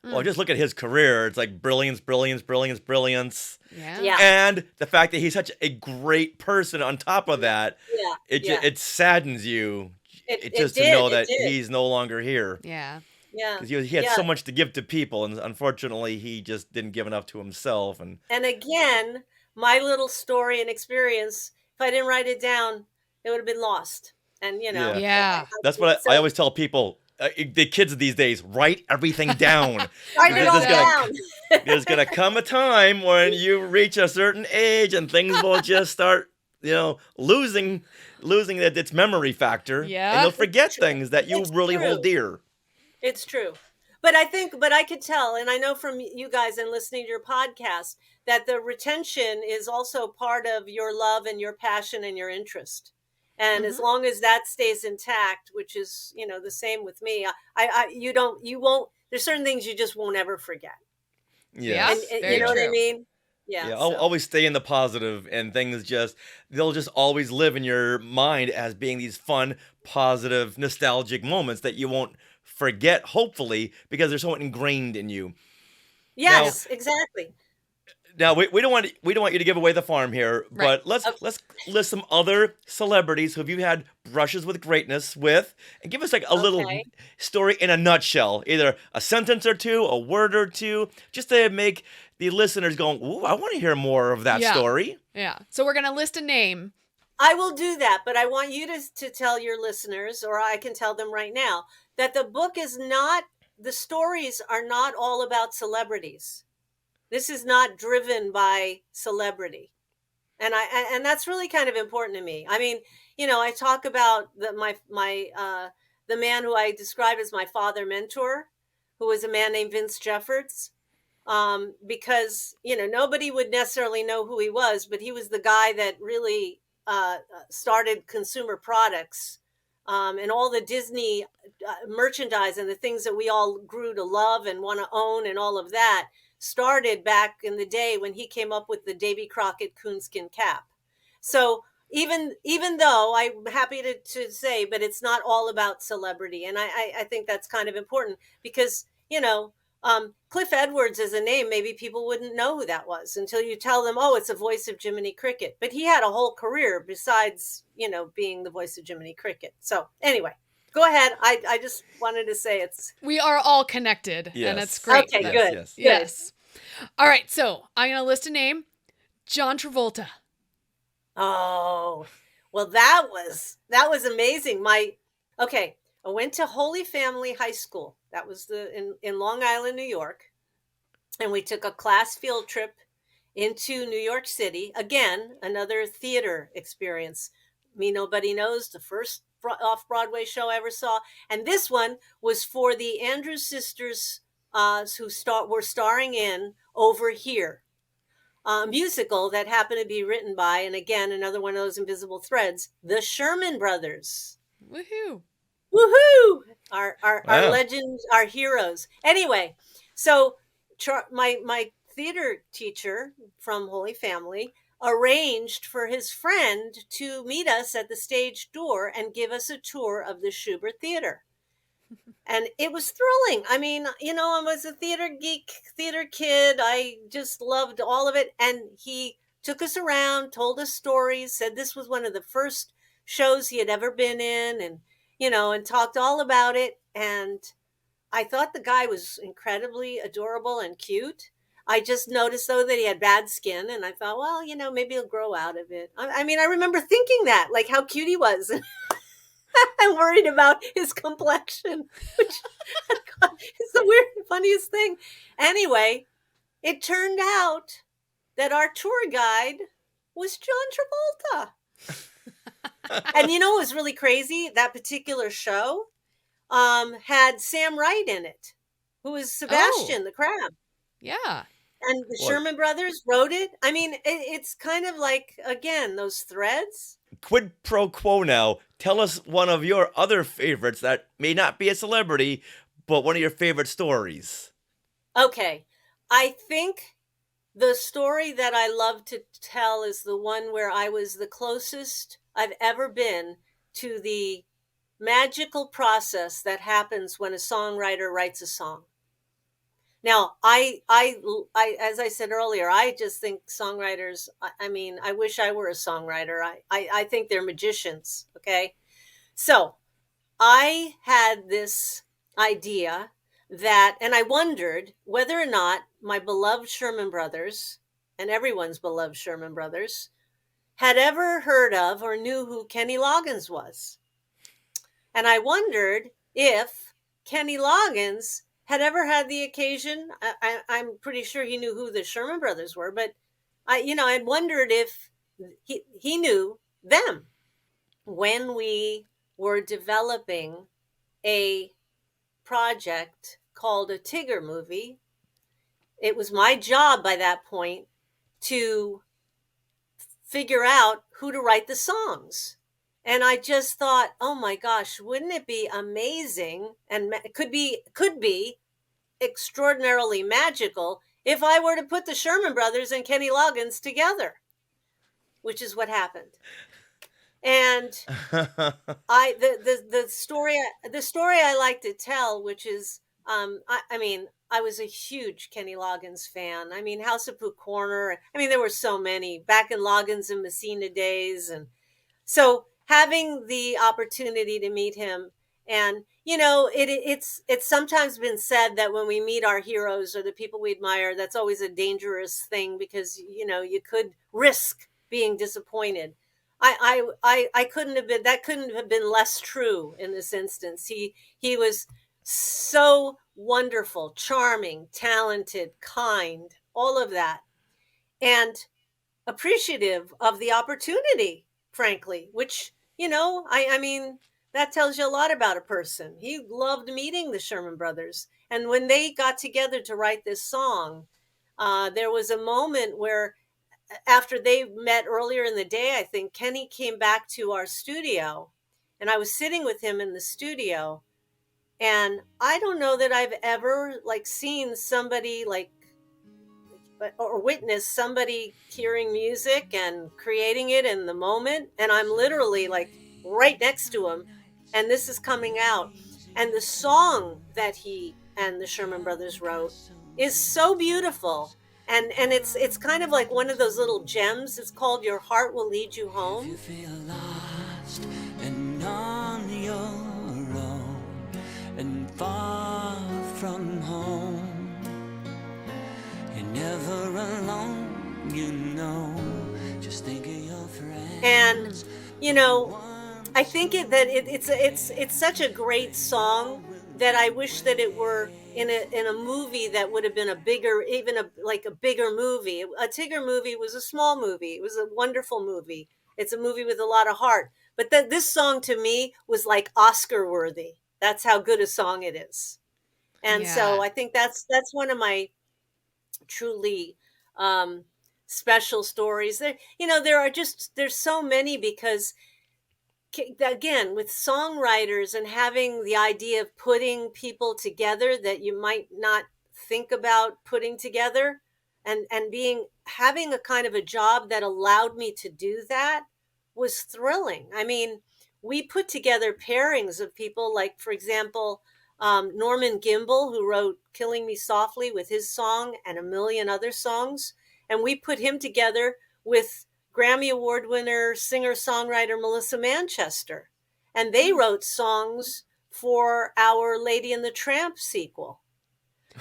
Well, just look at his career. It's like brilliance, brilliance, brilliance, brilliance. Yeah. And the fact that he's such a great person on top of that, it saddens you. To know that he's no longer here. Yeah. Yeah. Because he had so much to give to people, and unfortunately, he just didn't give enough to himself. And again, my little story and experience, if I didn't write it down, it would have been lost. And, you know. Yeah. That's what I always tell people. The kids these days, write everything down. Write it all down. There's gonna come a time when you reach a certain age and things will just start, you know, losing its memory factor. And you'll forget things that you really hold dear. It's true. But I could tell, and I know from you guys and listening to your podcast, that the retention is also part of your love and your passion and your interest. And as long as that stays intact, which is, you know, the same with me, you won't, there's certain things you just won't ever forget. Yeah. And you know what I mean? Yeah. Always stay in the positive, and things they'll just always live in your mind as being these fun, positive, nostalgic moments that you won't forget, hopefully, because they're so ingrained in you. Yes, exactly. Now we don't want you to give away the farm here, but let's list some other celebrities who you had brushes with greatness with, and give us like a little story in a nutshell, either a sentence or two, a word or two, just to make the listeners go, "Ooh, I want to hear more of that story." Yeah. So we're gonna list a name. I will do that, but I want you to tell your listeners, or I can tell them right now, that the stories are not all about celebrities. This is not driven by celebrity. And that's really kind of important to me. I mean, you know, I talk about the man who I describe as my father mentor, who was a man named Vince Jeffords, because, you know, nobody would necessarily know who he was, but he was the guy that really started consumer products, and all the Disney merchandise and the things that we all grew to love and want to own, and all of that started back in the day when he came up with the Davy Crockett coonskin cap. So even though I'm happy to say, but it's not all about celebrity. And I think that's kind of important, because, you know, Cliff Edwards as a name, maybe people wouldn't know who that was until you tell them, oh, it's the voice of Jiminy Cricket. But he had a whole career besides, you know, being the voice of Jiminy Cricket. So anyway, go ahead. I just wanted to say we are all connected, and it's great. Okay, good. Yes. All right, so I'm going to list a name. John Travolta. Oh, well, that was amazing. I went to Holy Family High School. That was in Long Island, New York. And we took a class field trip into New York City. Again, another theater experience. Me Nobody Knows, the first off-Broadway show I ever saw. And this one was for the Andrews Sisters, who were starring in Over Here, a musical that happened to be written by, and again, another one of those invisible threads, the Sherman Brothers. Woohoo! Woohoo! Our legends, our heroes. Anyway, so my theater teacher from Holy Family arranged for his friend to meet us at the stage door and give us a tour of the Schubert Theater. And it was thrilling. I mean, you know, I was a theater geek, theater kid. I just loved all of it. And he took us around, told us stories, said this was one of the first shows he had ever been in, and, you know, and talked all about it. And I thought the guy was incredibly adorable and cute. I just noticed, though, that he had bad skin. And I thought, well, you know, maybe he'll grow out of it. I mean, I remember thinking that, like how cute he was. I'm worried about his complexion, which is the funniest thing. Anyway, it turned out that our tour guide was John Travolta. And you know what was really crazy? That particular show had Sam Wright in it, who was Sebastian the Crab. Yeah. And the Sherman Brothers wrote it. I mean, it's kind of like, again, those threads. Quid pro quo now. Tell us one of your other favorites that may not be a celebrity, but one of your favorite stories. Okay. I think The story that I love to tell is the one where I was the closest I've ever been to the magical process that happens when a songwriter writes a song. Now, as I said earlier, I just think songwriters, I mean, I wish I were a songwriter. I think they're magicians. Okay. So I had this idea that, and I wondered whether or not my beloved Sherman Brothers and everyone's beloved Sherman Brothers had ever heard of or knew who Kenny Loggins was. And I wondered if Kenny Loggins had ever had the occasion. I'm pretty sure he knew who the Sherman Brothers were, but I wondered if he knew them. When we were developing a project called a Tigger movie, it was my job by that point to figure out who to write the songs. And I just thought, oh my gosh, wouldn't it be amazing and could be extraordinarily magical if I were to put the Sherman Brothers and Kenny Loggins together, which is what happened. And the story I like to tell, which is, I was a huge Kenny Loggins fan. I mean, House of Pooh Corner. I mean, there were so many back in Loggins and Messina days. And so having the opportunity to meet him, and, it's sometimes been said that when we meet our heroes or the people we admire, that's always a dangerous thing because, you could risk being disappointed. I couldn't have been, that couldn't have been less true in this instance. He was so wonderful, charming, talented, kind, all of that, and appreciative of the opportunity, frankly, which, I mean, that tells you a lot about a person. He loved meeting the Sherman Brothers. And when they got together to write this song, there was a moment where, after they met earlier in the day, I think Kenny came back to our studio and I was sitting with him in the studio. And I don't know that I've ever seen somebody or witnessed somebody hearing music and creating it in the moment. And I'm literally right next to him and this is coming out. And the song that he and the Sherman Brothers wrote is so beautiful. And it's kind of like one of those little gems. It's called Your Heart Will Lead You Home. If you feel lost and on your own and far from home, you're never alone, just think of your friends. And, I think it's such a great song that I wish that it were in a movie that would have been a bigger movie. A Tigger movie was a small movie. It was a wonderful movie. It's a movie with a lot of heart. But this song to me was like Oscar worthy. That's how good a song it is. And so I think that's one of my truly special stories. There's so many, because again, with songwriters and having the idea of putting people together that you might not think about putting together, and having a kind of a job that allowed me to do that was thrilling. I mean, we put together pairings of people like, for example, Norman Gimbel, who wrote Killing Me Softly with his song and a million other songs. And we put him together with Grammy Award winner, singer-songwriter Melissa Manchester. And they wrote songs for our Lady and the Tramp sequel.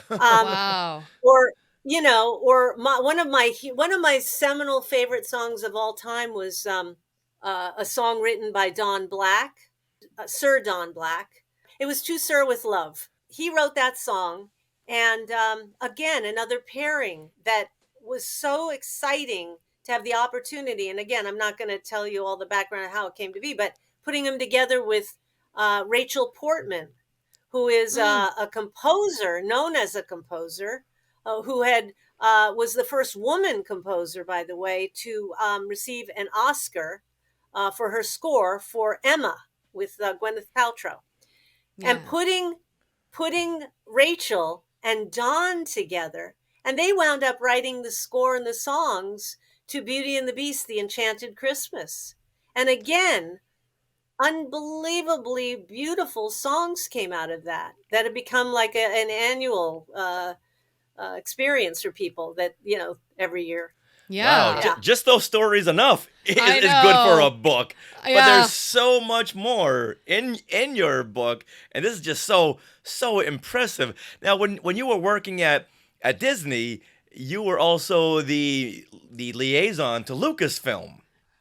Wow. Or one of my seminal favorite songs of all time was a song written by Don Black, Sir Don Black. It was To Sir with Love. He wrote that song. And again, another pairing that was so exciting to have the opportunity. And again, I'm not going to tell you all the background of how it came to be, but putting them together with Rachel Portman, who is a composer, known as a composer, who was the first woman composer, by the way, to receive an Oscar for her score for Emma with Gwyneth Paltrow. Yeah. And putting Rachel and Don together And they wound up writing the score and the songs to Beauty and the Beast, The Enchanted Christmas. And again, unbelievably beautiful songs came out of that have become like an annual experience for people that, every year. Wow, just those stories enough is good for a book. But there's so much more in your book, and this is just so impressive. Now, when you were working at Disney, you were also the liaison to Lucasfilm.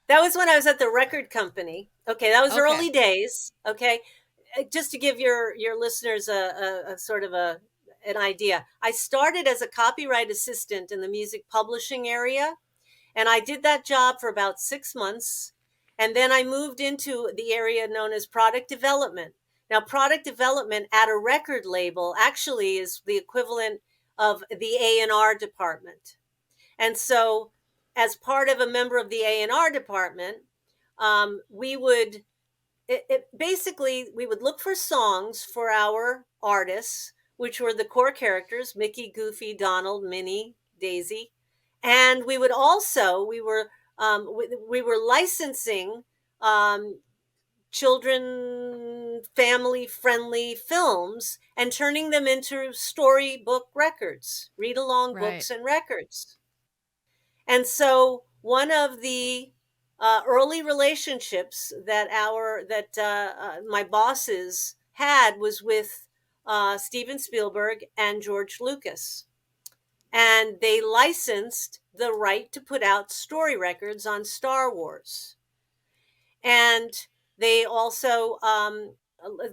That was when I was at the record company. Okay, that was early days. Okay, just to give your listeners a sort of an idea. I started as a copyright assistant in the music publishing area, and I did that job for about 6 months. And then I moved into the area known as product development. Now, product development at a record label actually is the equivalent of the A&R department. And so as part of a member of the A&R department, we would basically look for songs for our artists, which were the core characters, Mickey, Goofy, Donald, Minnie, Daisy. And we would also, we were licensing children, family-friendly films and turning them into storybook records, read-along books and records. And so one of the early relationships that my bosses had was with Steven Spielberg and George Lucas. And they licensed the right to put out story records on Star Wars. And they also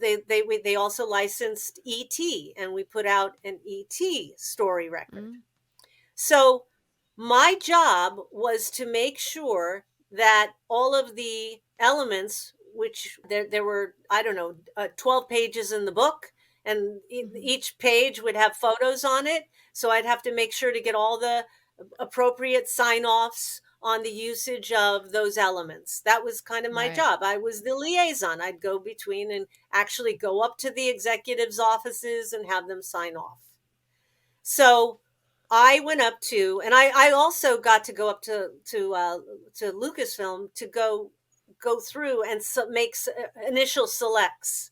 they also licensed E.T., and we put out an E.T. story record. So my job was to make sure that all of the elements, which there were, 12 pages in the book, and each page would have photos on it. So I'd have to make sure to get all the appropriate sign-offs on the usage of those elements. That was kind of my job. I was the liaison. I'd go between and actually go up to the executives' offices and have them sign off. So I went up to, and I also got to go up to Lucasfilm to go through and make initial selects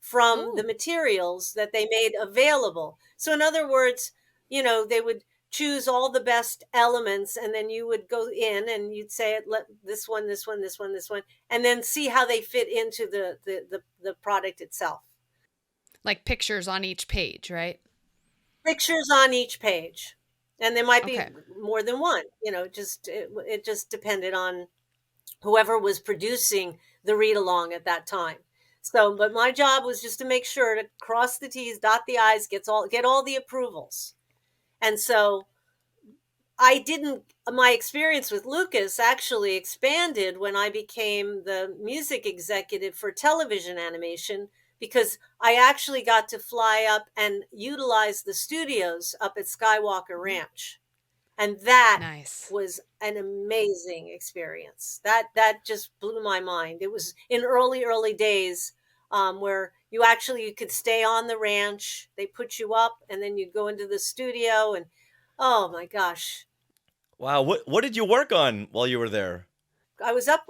from the materials that they made available. So in other words, they would choose all the best elements, and then you would go in and you'd say, let this one, this one, this one, this one, and then see how they fit into the product itself. Like pictures on each page, right? Pictures on each page. And there might be more than one, it just depended on whoever was producing the read along at that time. So, but my job was just to make sure to cross the T's, dot the I's, get all the approvals. And so my experience with Lucas actually expanded when I became the music executive for television animation, because I actually got to fly up and utilize the studios up at Skywalker Ranch. And that was an amazing experience. That just blew my mind. It was in early days where you could stay on the ranch. They put you up, and then you'd go into the studio, and oh my gosh. Wow, what did you work on while you were there? I was up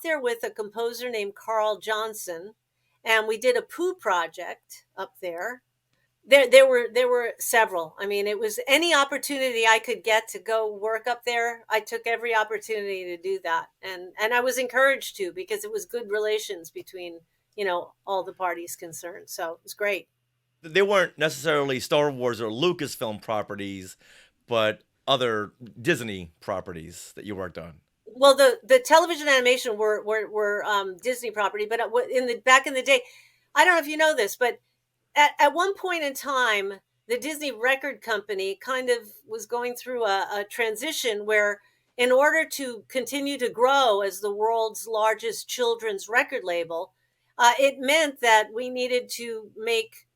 there with a composer named Carl Johnson, and we did a Pooh project up there. There were several. I mean, it was any opportunity I could get to go work up there. I took every opportunity to do that, and I was encouraged to, because it was good relations between all the parties concerned. So it was great. They weren't necessarily Star Wars or Lucasfilm properties, but other Disney properties that you worked on. Well, the television animation were Disney property, but back in the day, I don't know if you know this, but at one point in time, the Disney Record Company kind of was going through a transition where, in order to continue to grow as the world's largest children's record label, it meant that we needed to make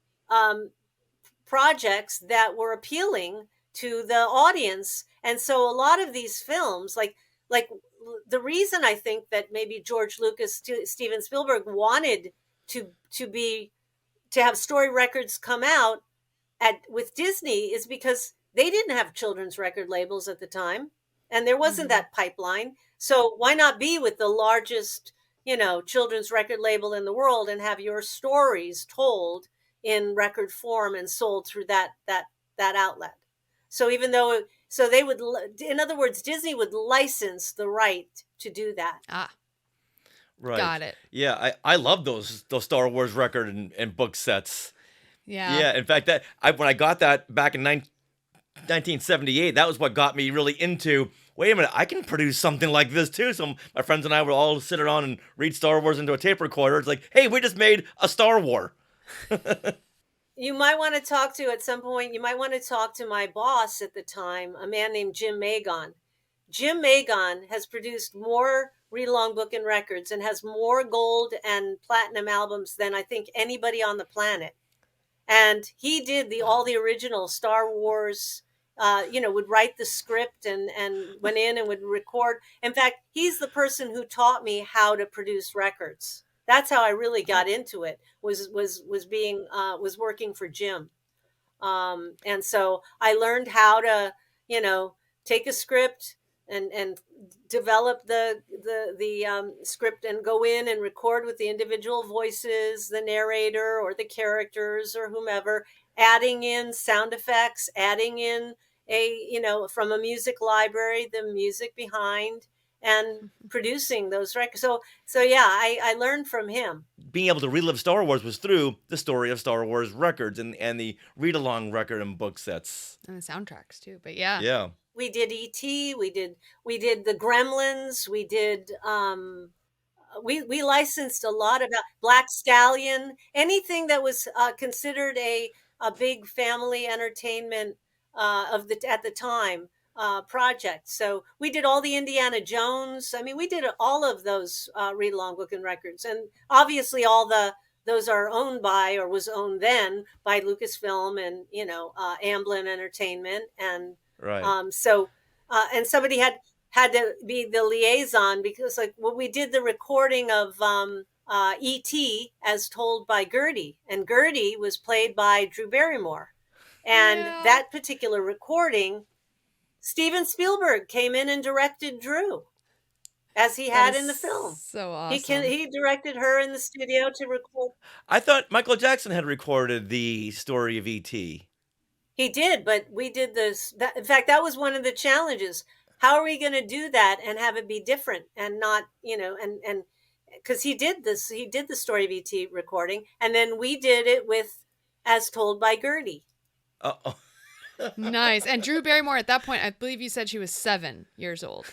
projects that were appealing to the audience. And so a lot of these films, like the reason I think that maybe George Lucas, Steven Spielberg wanted to have story records come out with Disney is because they didn't have children's record labels at the time, and there wasn't Mm-hmm. that pipeline. So why not be with the largest, children's record label in the world and have your stories told in record form and sold through that outlet? So even though, so they would, in other words, Disney would license the right to do that. Right. Got it. Yeah, I love those Star Wars record and book sets. Yeah. Yeah, in fact, when I got that back in 1978, that was what got me really into, wait a minute, I can produce something like this too. So my friends and I would all sit around and read Star Wars into a tape recorder. It's like, hey, we just made a Star War. You might want to talk to, at some point, you might want to talk to my boss at the time, a man named Jim Magon. Jim Magon has produced more read-along book and records and has more gold and platinum albums than I think anybody on the planet. And he did all the original Star Wars, would write the script and went in and would record. In fact, he's the person who taught me how to produce records. That's how I really got into it, was working for Jim. And so I learned how to, take a script and develop the script and go in and record with the individual voices, the narrator or the characters or whomever, adding in sound effects, adding in from a music library, the music behind, and producing those records. So yeah, I learned from him. Being able to relive Star Wars was through the story of Star Wars records and the read-along record and book sets. And the soundtracks too, but yeah. Yeah. We did E.T., we did the Gremlins, we did we licensed a lot about Black Stallion, anything that was considered a big family entertainment at the time project. So we did all the Indiana Jones. I mean, we did all of those read-along book and records, and obviously those are owned by, or was owned then by, Lucasfilm and Amblin Entertainment, and right. And somebody had to be the liaison, because we did the recording of E.T. as told by Gertie, and Gertie was played by Drew Barrymore, and that particular recording, Steven Spielberg came in and directed Drew, as he had in the film. So awesome. He directed her in the studio to record. I thought Michael Jackson had recorded the story of E.T. He did, but we did this. In fact, that was one of the challenges. How are we going to do that and have it be different and not, and because he did the story of E.T. recording, and then we did it with as told by Gertie. Uh-oh. Nice. And Drew Barrymore, at that point, I believe you said she was 7 years old.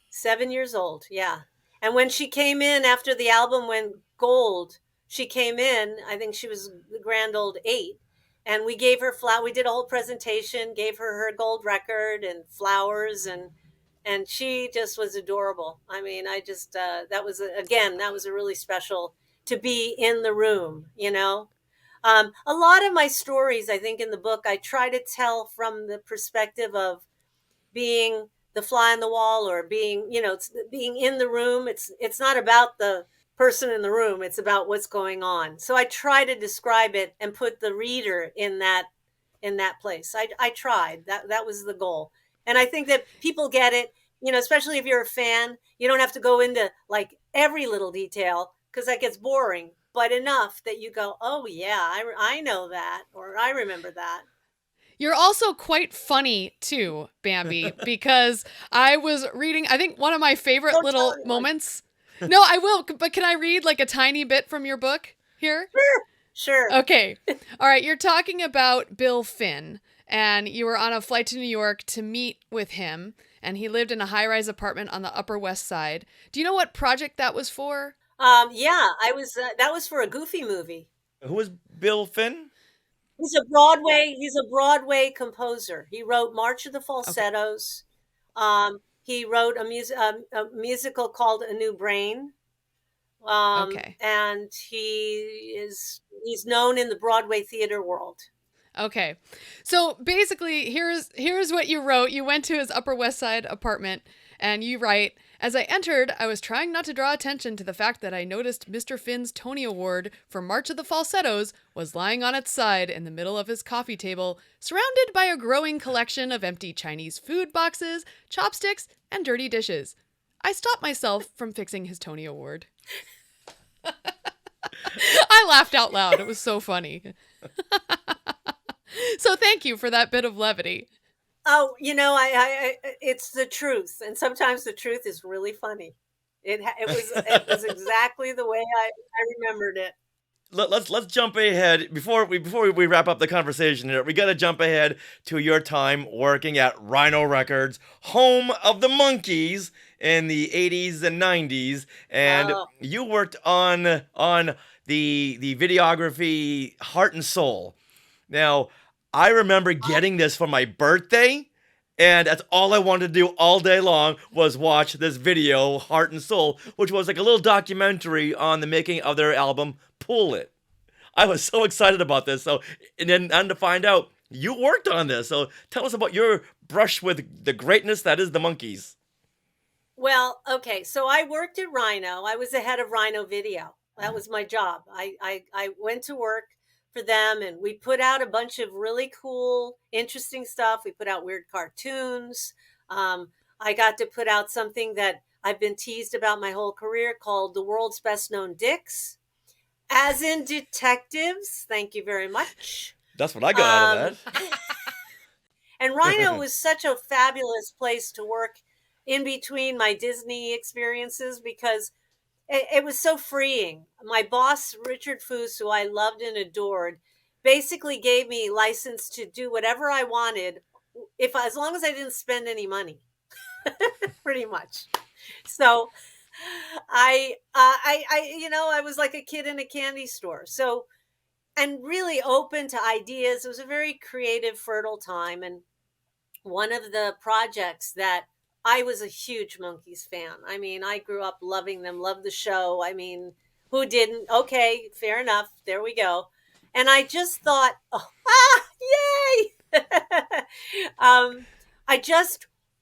7 years old, yeah. And when she came in after the album went gold, she came in, I think she was the grand old 8. And we gave her we did a whole presentation, gave her gold record and flowers, and she just was adorable. I mean, that was a really special to be in the room, A lot of my stories, I think, in the book, I try to tell from the perspective of being the fly on the wall, or being, it's being in the room. It's not about the person in the room, it's about what's going on. So I try to describe it and put the reader in that place. I tried. That was the goal. And I think that people get it, especially if you're a fan. You don't have to go into like every little detail, because that gets boring, but enough that you go, oh yeah, I know that, or I remember that. You're also quite funny too, Bambi, because I was reading, I think one of my favorite little moments. No, I will, but can I read like a tiny bit from your book here? Sure. Okay. All right. You're talking about Bill Finn, and you were on a flight to New York to meet with him, and he lived in a high-rise apartment on the Upper West Side. Do you know what project that was for? Yeah, I was. That was for a Goofy movie. Who was Bill Finn? He's a Broadway composer. He wrote March of the Falsettos. Okay. He wrote a musical called A New Brain. And he's known in the Broadway theater world. Okay. So basically, here's what you wrote. You went to his Upper West Side apartment, And you write, as I entered, I was trying not to draw attention to the fact that I noticed Mr. Finn's Tony Award for March of the Falsettos was lying on its side in the middle of his coffee table, surrounded by a growing collection of empty Chinese food boxes, chopsticks, and dirty dishes. I stopped myself from fixing his Tony Award. I laughed out loud. It was so funny. So thank you for that bit of levity. Oh, I it's the truth, and sometimes the truth is really funny. It was exactly the way I remembered it. Let's jump ahead before we wrap up the conversation here. We got to jump ahead to your time working at Rhino Records, home of the Monkees in the 80s and 90s, and you worked on the videography Heart and Soul. Now, I remember getting this for my birthday, and that's all I wanted to do all day long was watch this video, Heart and Soul, which was like a little documentary on the making of their album, Pull It. I was so excited about this. And to find out you worked on this. So tell us about your brush with the greatness that is the Monkees. Well, okay, so I worked at Rhino. I was the head of Rhino Video. That was my job. I went to work for them, and we put out a bunch of really cool, interesting stuff. We put out weird cartoons. I got to put out something that I've been teased about my whole career called The World's Best Known Dicks, as in detectives. Thank you very much. That's what I got out of that. And Rhino was such a fabulous place to work in between my Disney experiences because it was so freeing. My boss, Richard Foos, who I loved and adored, basically gave me license to do whatever I wanted, as long as I didn't spend any money, pretty much. So I was like a kid in a candy store. So, and really open to ideas. It was a very creative, fertile time. And one of the projects that I was a huge Monkees fan. I mean, I grew up loving them, loved the show. I mean, who didn't? Okay, fair enough. There we go. And I just thought, yay!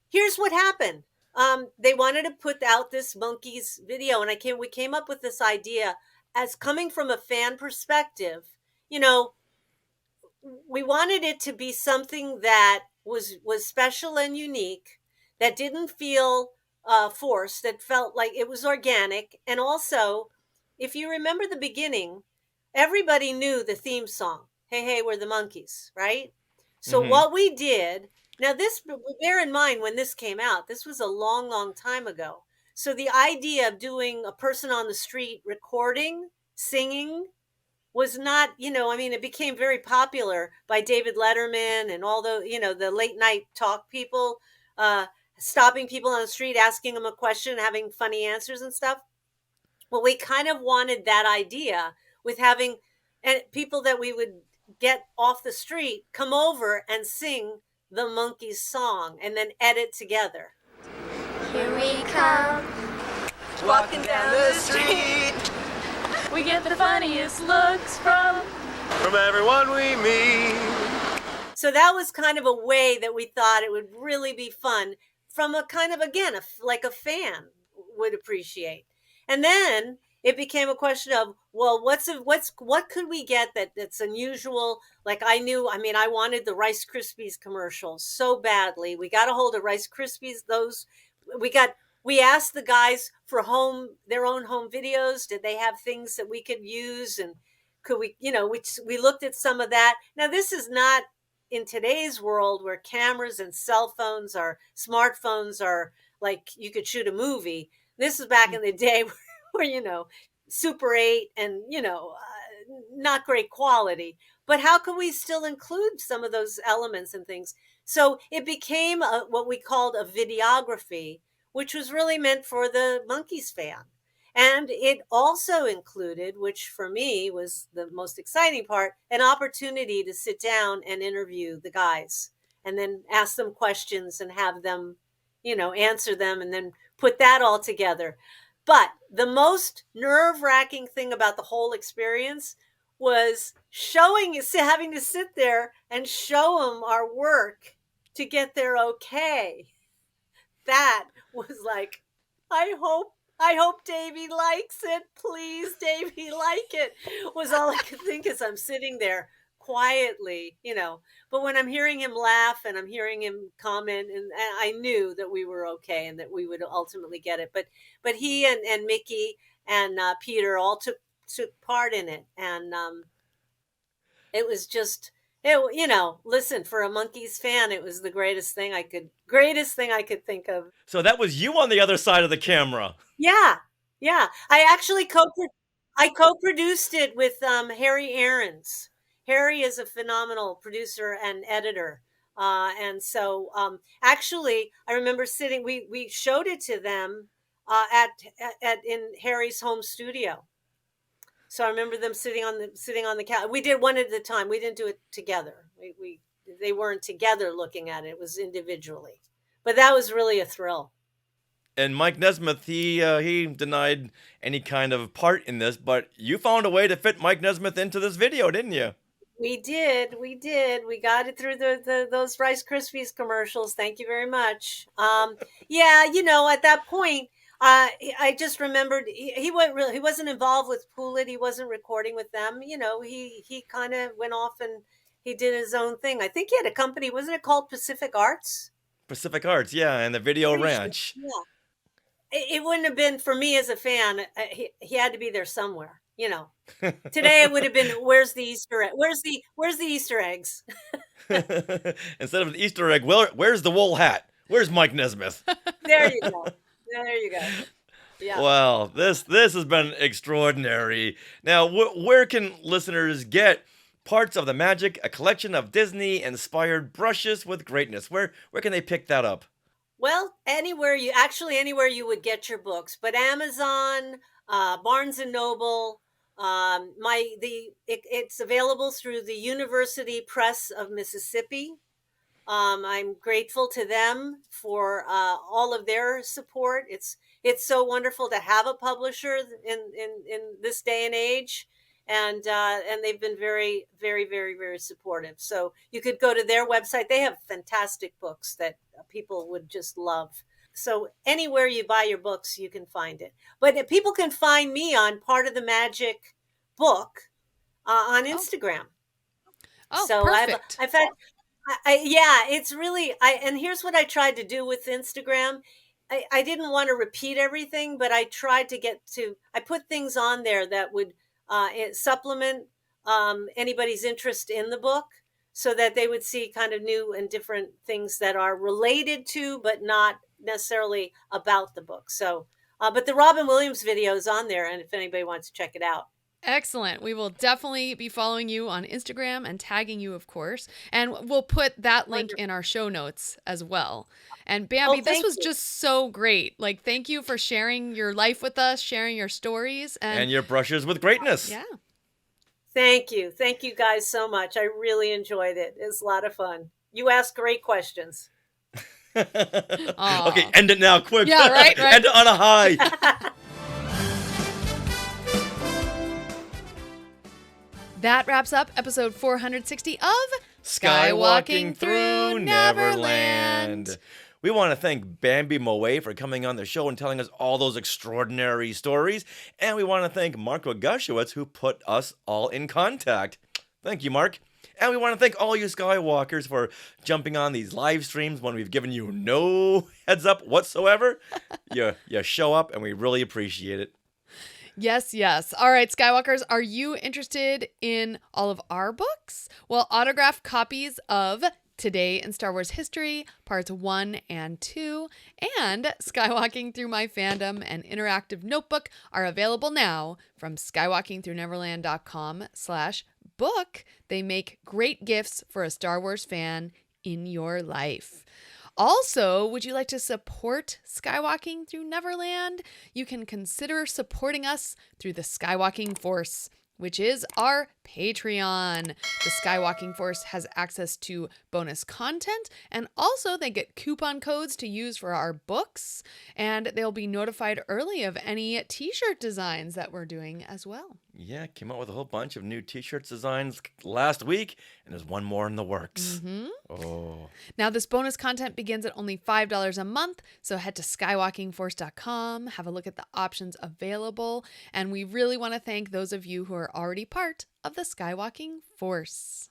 Here's what happened. They wanted to put out this Monkees video, and we came up with this idea as coming from a fan perspective. We wanted it to be something that was special and unique, that didn't feel forced, that felt like it was organic. And also, if you remember the beginning, everybody knew the theme song, Hey, Hey, We're the Monkees, right? So what we did, now this, bear in mind when this came out, this was a long, long time ago. So the idea of doing a person on the street recording, singing, was not, it became very popular by David Letterman and all the late night talk people, stopping people on the street, asking them a question, having funny answers and stuff. Well, we kind of wanted that idea with having people that we would get off the street come over and sing the Monkees song and then edit together. Here we come, walking down the street. We get the funniest looks from everyone we meet. So that was kind of a way that we thought it would really be fun from a kind of, again, like a fan would appreciate. And then it became a question of, well, what could we get that's unusual? Like I wanted the Rice Krispies commercials so badly. We got a hold of Rice Krispies. We asked the guys for their own home videos. Did they have things that we could use? And could we, we looked at some of that. Now, this is not in today's world where cameras and cell phones or smartphones are like you could shoot a movie. This is back in the day where Super 8 and, not great quality. But how can we still include some of those elements and things? So it became what we called a videography, which was really meant for the Monkees fan. And it also included, which for me was the most exciting part, an opportunity to sit down and interview the guys and then ask them questions and have them, answer them and then put that all together. But the most nerve-wracking thing about the whole experience was having to sit there and show them our work to get their okay. that was like, I hope Davy likes it. Please, Davy, like it. Was all I could think as I'm sitting there quietly, But when I'm hearing him laugh and I'm hearing him comment, and I knew that we were okay and that we would ultimately get it. But he and Mickey and Peter all took part in it, and it was just. Listen, for a Monkees fan, it was the greatest thing I could think of. So that was you on the other side of the camera. Yeah. I actually co-produced it with Harry Aarons. Harry is a phenomenal producer and editor. And so actually, I remember sitting, we showed it to them in Harry's home studio. So I remember them sitting on the couch. We did one at a time. We didn't do it together. They weren't together looking at it. It was individually. But that was really a thrill. And Mike Nesmith, he denied any kind of part in this, but you found a way to fit Mike Nesmith into this video, didn't you? We did. We got it through those Rice Krispies commercials. Thank you very much. Yeah, at that point, I just remembered he wasn't involved with Pool It. He wasn't recording with them. He kind of went off and he did his own thing. I think he had a company. Wasn't it called Pacific Arts? Pacific Arts, yeah, and the Video Ranch. Yeah. It wouldn't have been, for me as a fan, he had to be there somewhere. Today it would have been, where's the Easter egg? Where's the Easter eggs? Instead of the Easter egg, where's the wool hat? Where's Mike Nesmith? There you go. Yeah. Well, this has been extraordinary. Now, where can listeners get Parts of the Magic, a collection of Disney-inspired brushes with greatness? Where can they pick that up? Well, anywhere you would get your books, but Amazon, Barnes and Noble, it's available through the University Press of Mississippi. I'm grateful to them for all of their support. It's so wonderful to have a publisher in this day and age, and they've been very, very, very, very supportive. So you could go to their website. They have fantastic books that people would just love. So anywhere you buy your books, you can find it. But people can find me on Part of the Magic book on Instagram. So perfect. I've had. It's really, and here's what I tried to do with Instagram. I didn't want to repeat everything, but I tried to I put things on there that would supplement anybody's interest in the book, so that they would see kind of new and different things that are related to, but not necessarily about the book. So, but the Robin Williams video is on there, and if anybody wants to check it out. Excellent. We will definitely be following you on Instagram and tagging you, of course. And we'll put that link in our show notes as well. And Bambi, this was just so great. Thank you for sharing your life with us, sharing your stories. And your brushes with greatness. Yeah. Thank you. Thank you guys so much. I really enjoyed it. It was a lot of fun. You asked great questions. Okay, end it now, quick. Yeah, right. End it on a high. That wraps up episode 460 of Skywalking Through Neverland. We want to thank Bambi Moé for coming on the show and telling us all those extraordinary stories. And we want to thank Mark Wagashewitz, who put us all in contact. Thank you, Mark. And we want to thank all you Skywalkers for jumping on these live streams when we've given you no heads up whatsoever. You show up, and we really appreciate it. Yes. All right, Skywalkers, are you interested in all of our books? Well, autographed copies of Today in Star Wars History, Parts 1 and 2, and Skywalking Through My Fandom, an interactive notebook, are available now from skywalkingthroughneverland.com/book. They make great gifts for a Star Wars fan in your life. Also, would you like to support Skywalking Through Neverland? You can consider supporting us through the Skywalking Force, which is our Patreon. The Skywalking Force has access to bonus content, and also they get coupon codes to use for our books, and they'll be notified early of any t-shirt designs that we're doing as well. Yeah, came out with a whole bunch of new t-shirt designs last week, and there's one more in the works. Oh. Now, this bonus content begins at only $5 a month, so head to skywalkingforce.com, have a look at the options available, and we really want to thank those of you who are already part of the Skywalking Force.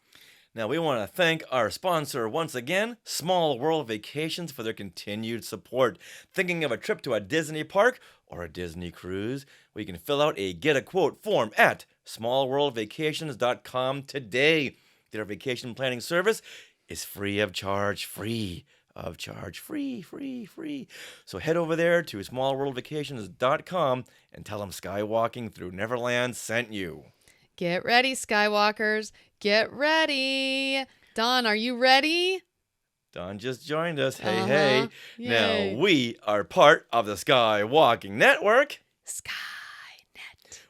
Now, we want to thank our sponsor once again, Small World Vacations, for their continued support. Thinking of a trip to a Disney park or a Disney cruise? We can fill out a Get a Quote form at smallworldvacations.com today. Their vacation planning service is free of charge, free. So head over there to smallworldvacations.com and tell them Skywalking Through Neverland sent you. Get ready, Skywalkers. Get ready. Don, are you ready? Don just joined us. Hey. Yay. Now, we are part of the Skywalking Network. Skynet.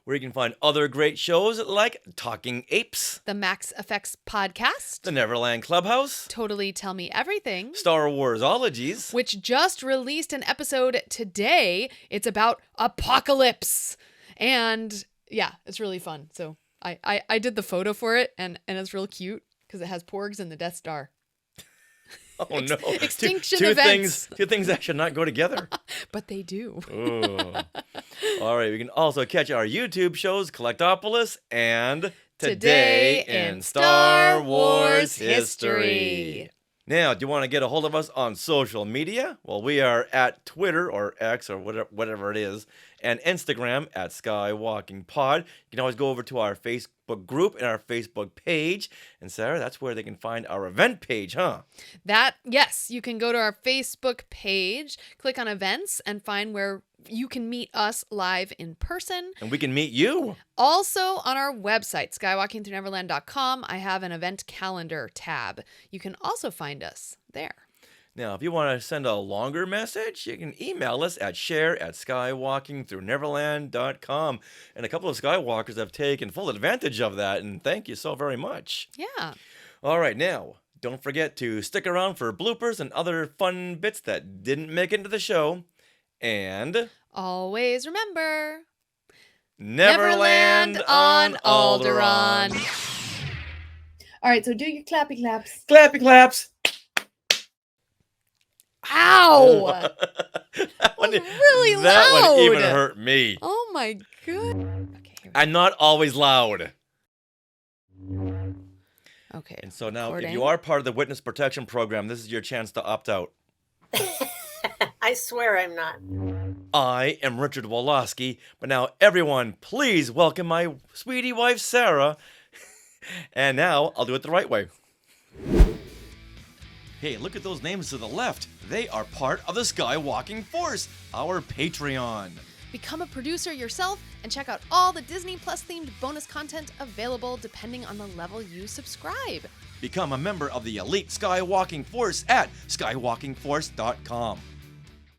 Where you can find other great shows like Talking Apes, The Max Effects Podcast, The Neverland Clubhouse, Totally Tell Me Everything, Star Warsologies, which just released an episode today. It's about apocalypse. And yeah, it's really fun. So I did the photo for it, and it's real cute because it has porgs and the Death Star. Oh no! Extinction two events. Two things that should not go together. But they do. Ooh. All right, we can also catch our YouTube shows, Collectopolis and Today in Star Wars History. Now, do you want to get a hold of us on social media? Well, we are at Twitter or X or whatever it is, and Instagram at SkywalkingPod. You can always go over to our Facebook group and our Facebook page. And Sarah, that's where they can find our event page, huh? Yes, you can go to our Facebook page, click on events, and find where you can meet us live in person. And we can meet you. Also on our website, skywalkingthroughneverland.com, I have an event calendar tab. You can also find us there. Now, if you want to send a longer message, you can email us at share@skywalkingthroughneverland.com. And a couple of Skywalkers have taken full advantage of that, and thank you so very much. Yeah. All right, now, don't forget to stick around for bloopers and other fun bits that didn't make it into the show. And always remember, Neverland on Alderaan. All right, so do your clappy claps. Clappy claps. Ow! That one, really loud. That one even hurt me. Oh my god. Okay, I'm not always loud. Okay. And so now, if you are part of the Witness Protection Program, this is your chance to opt out. I swear I'm not. I am Richard Woloski, but now everyone, please welcome my sweetie wife, Sarah. And now I'll do it the right way. Hey, look at those names to the left. They are part of the Skywalking Force, our Patreon. Become a producer yourself and check out all the Disney Plus themed bonus content available depending on the level you subscribe. Become a member of the elite Skywalking Force at skywalkingforce.com.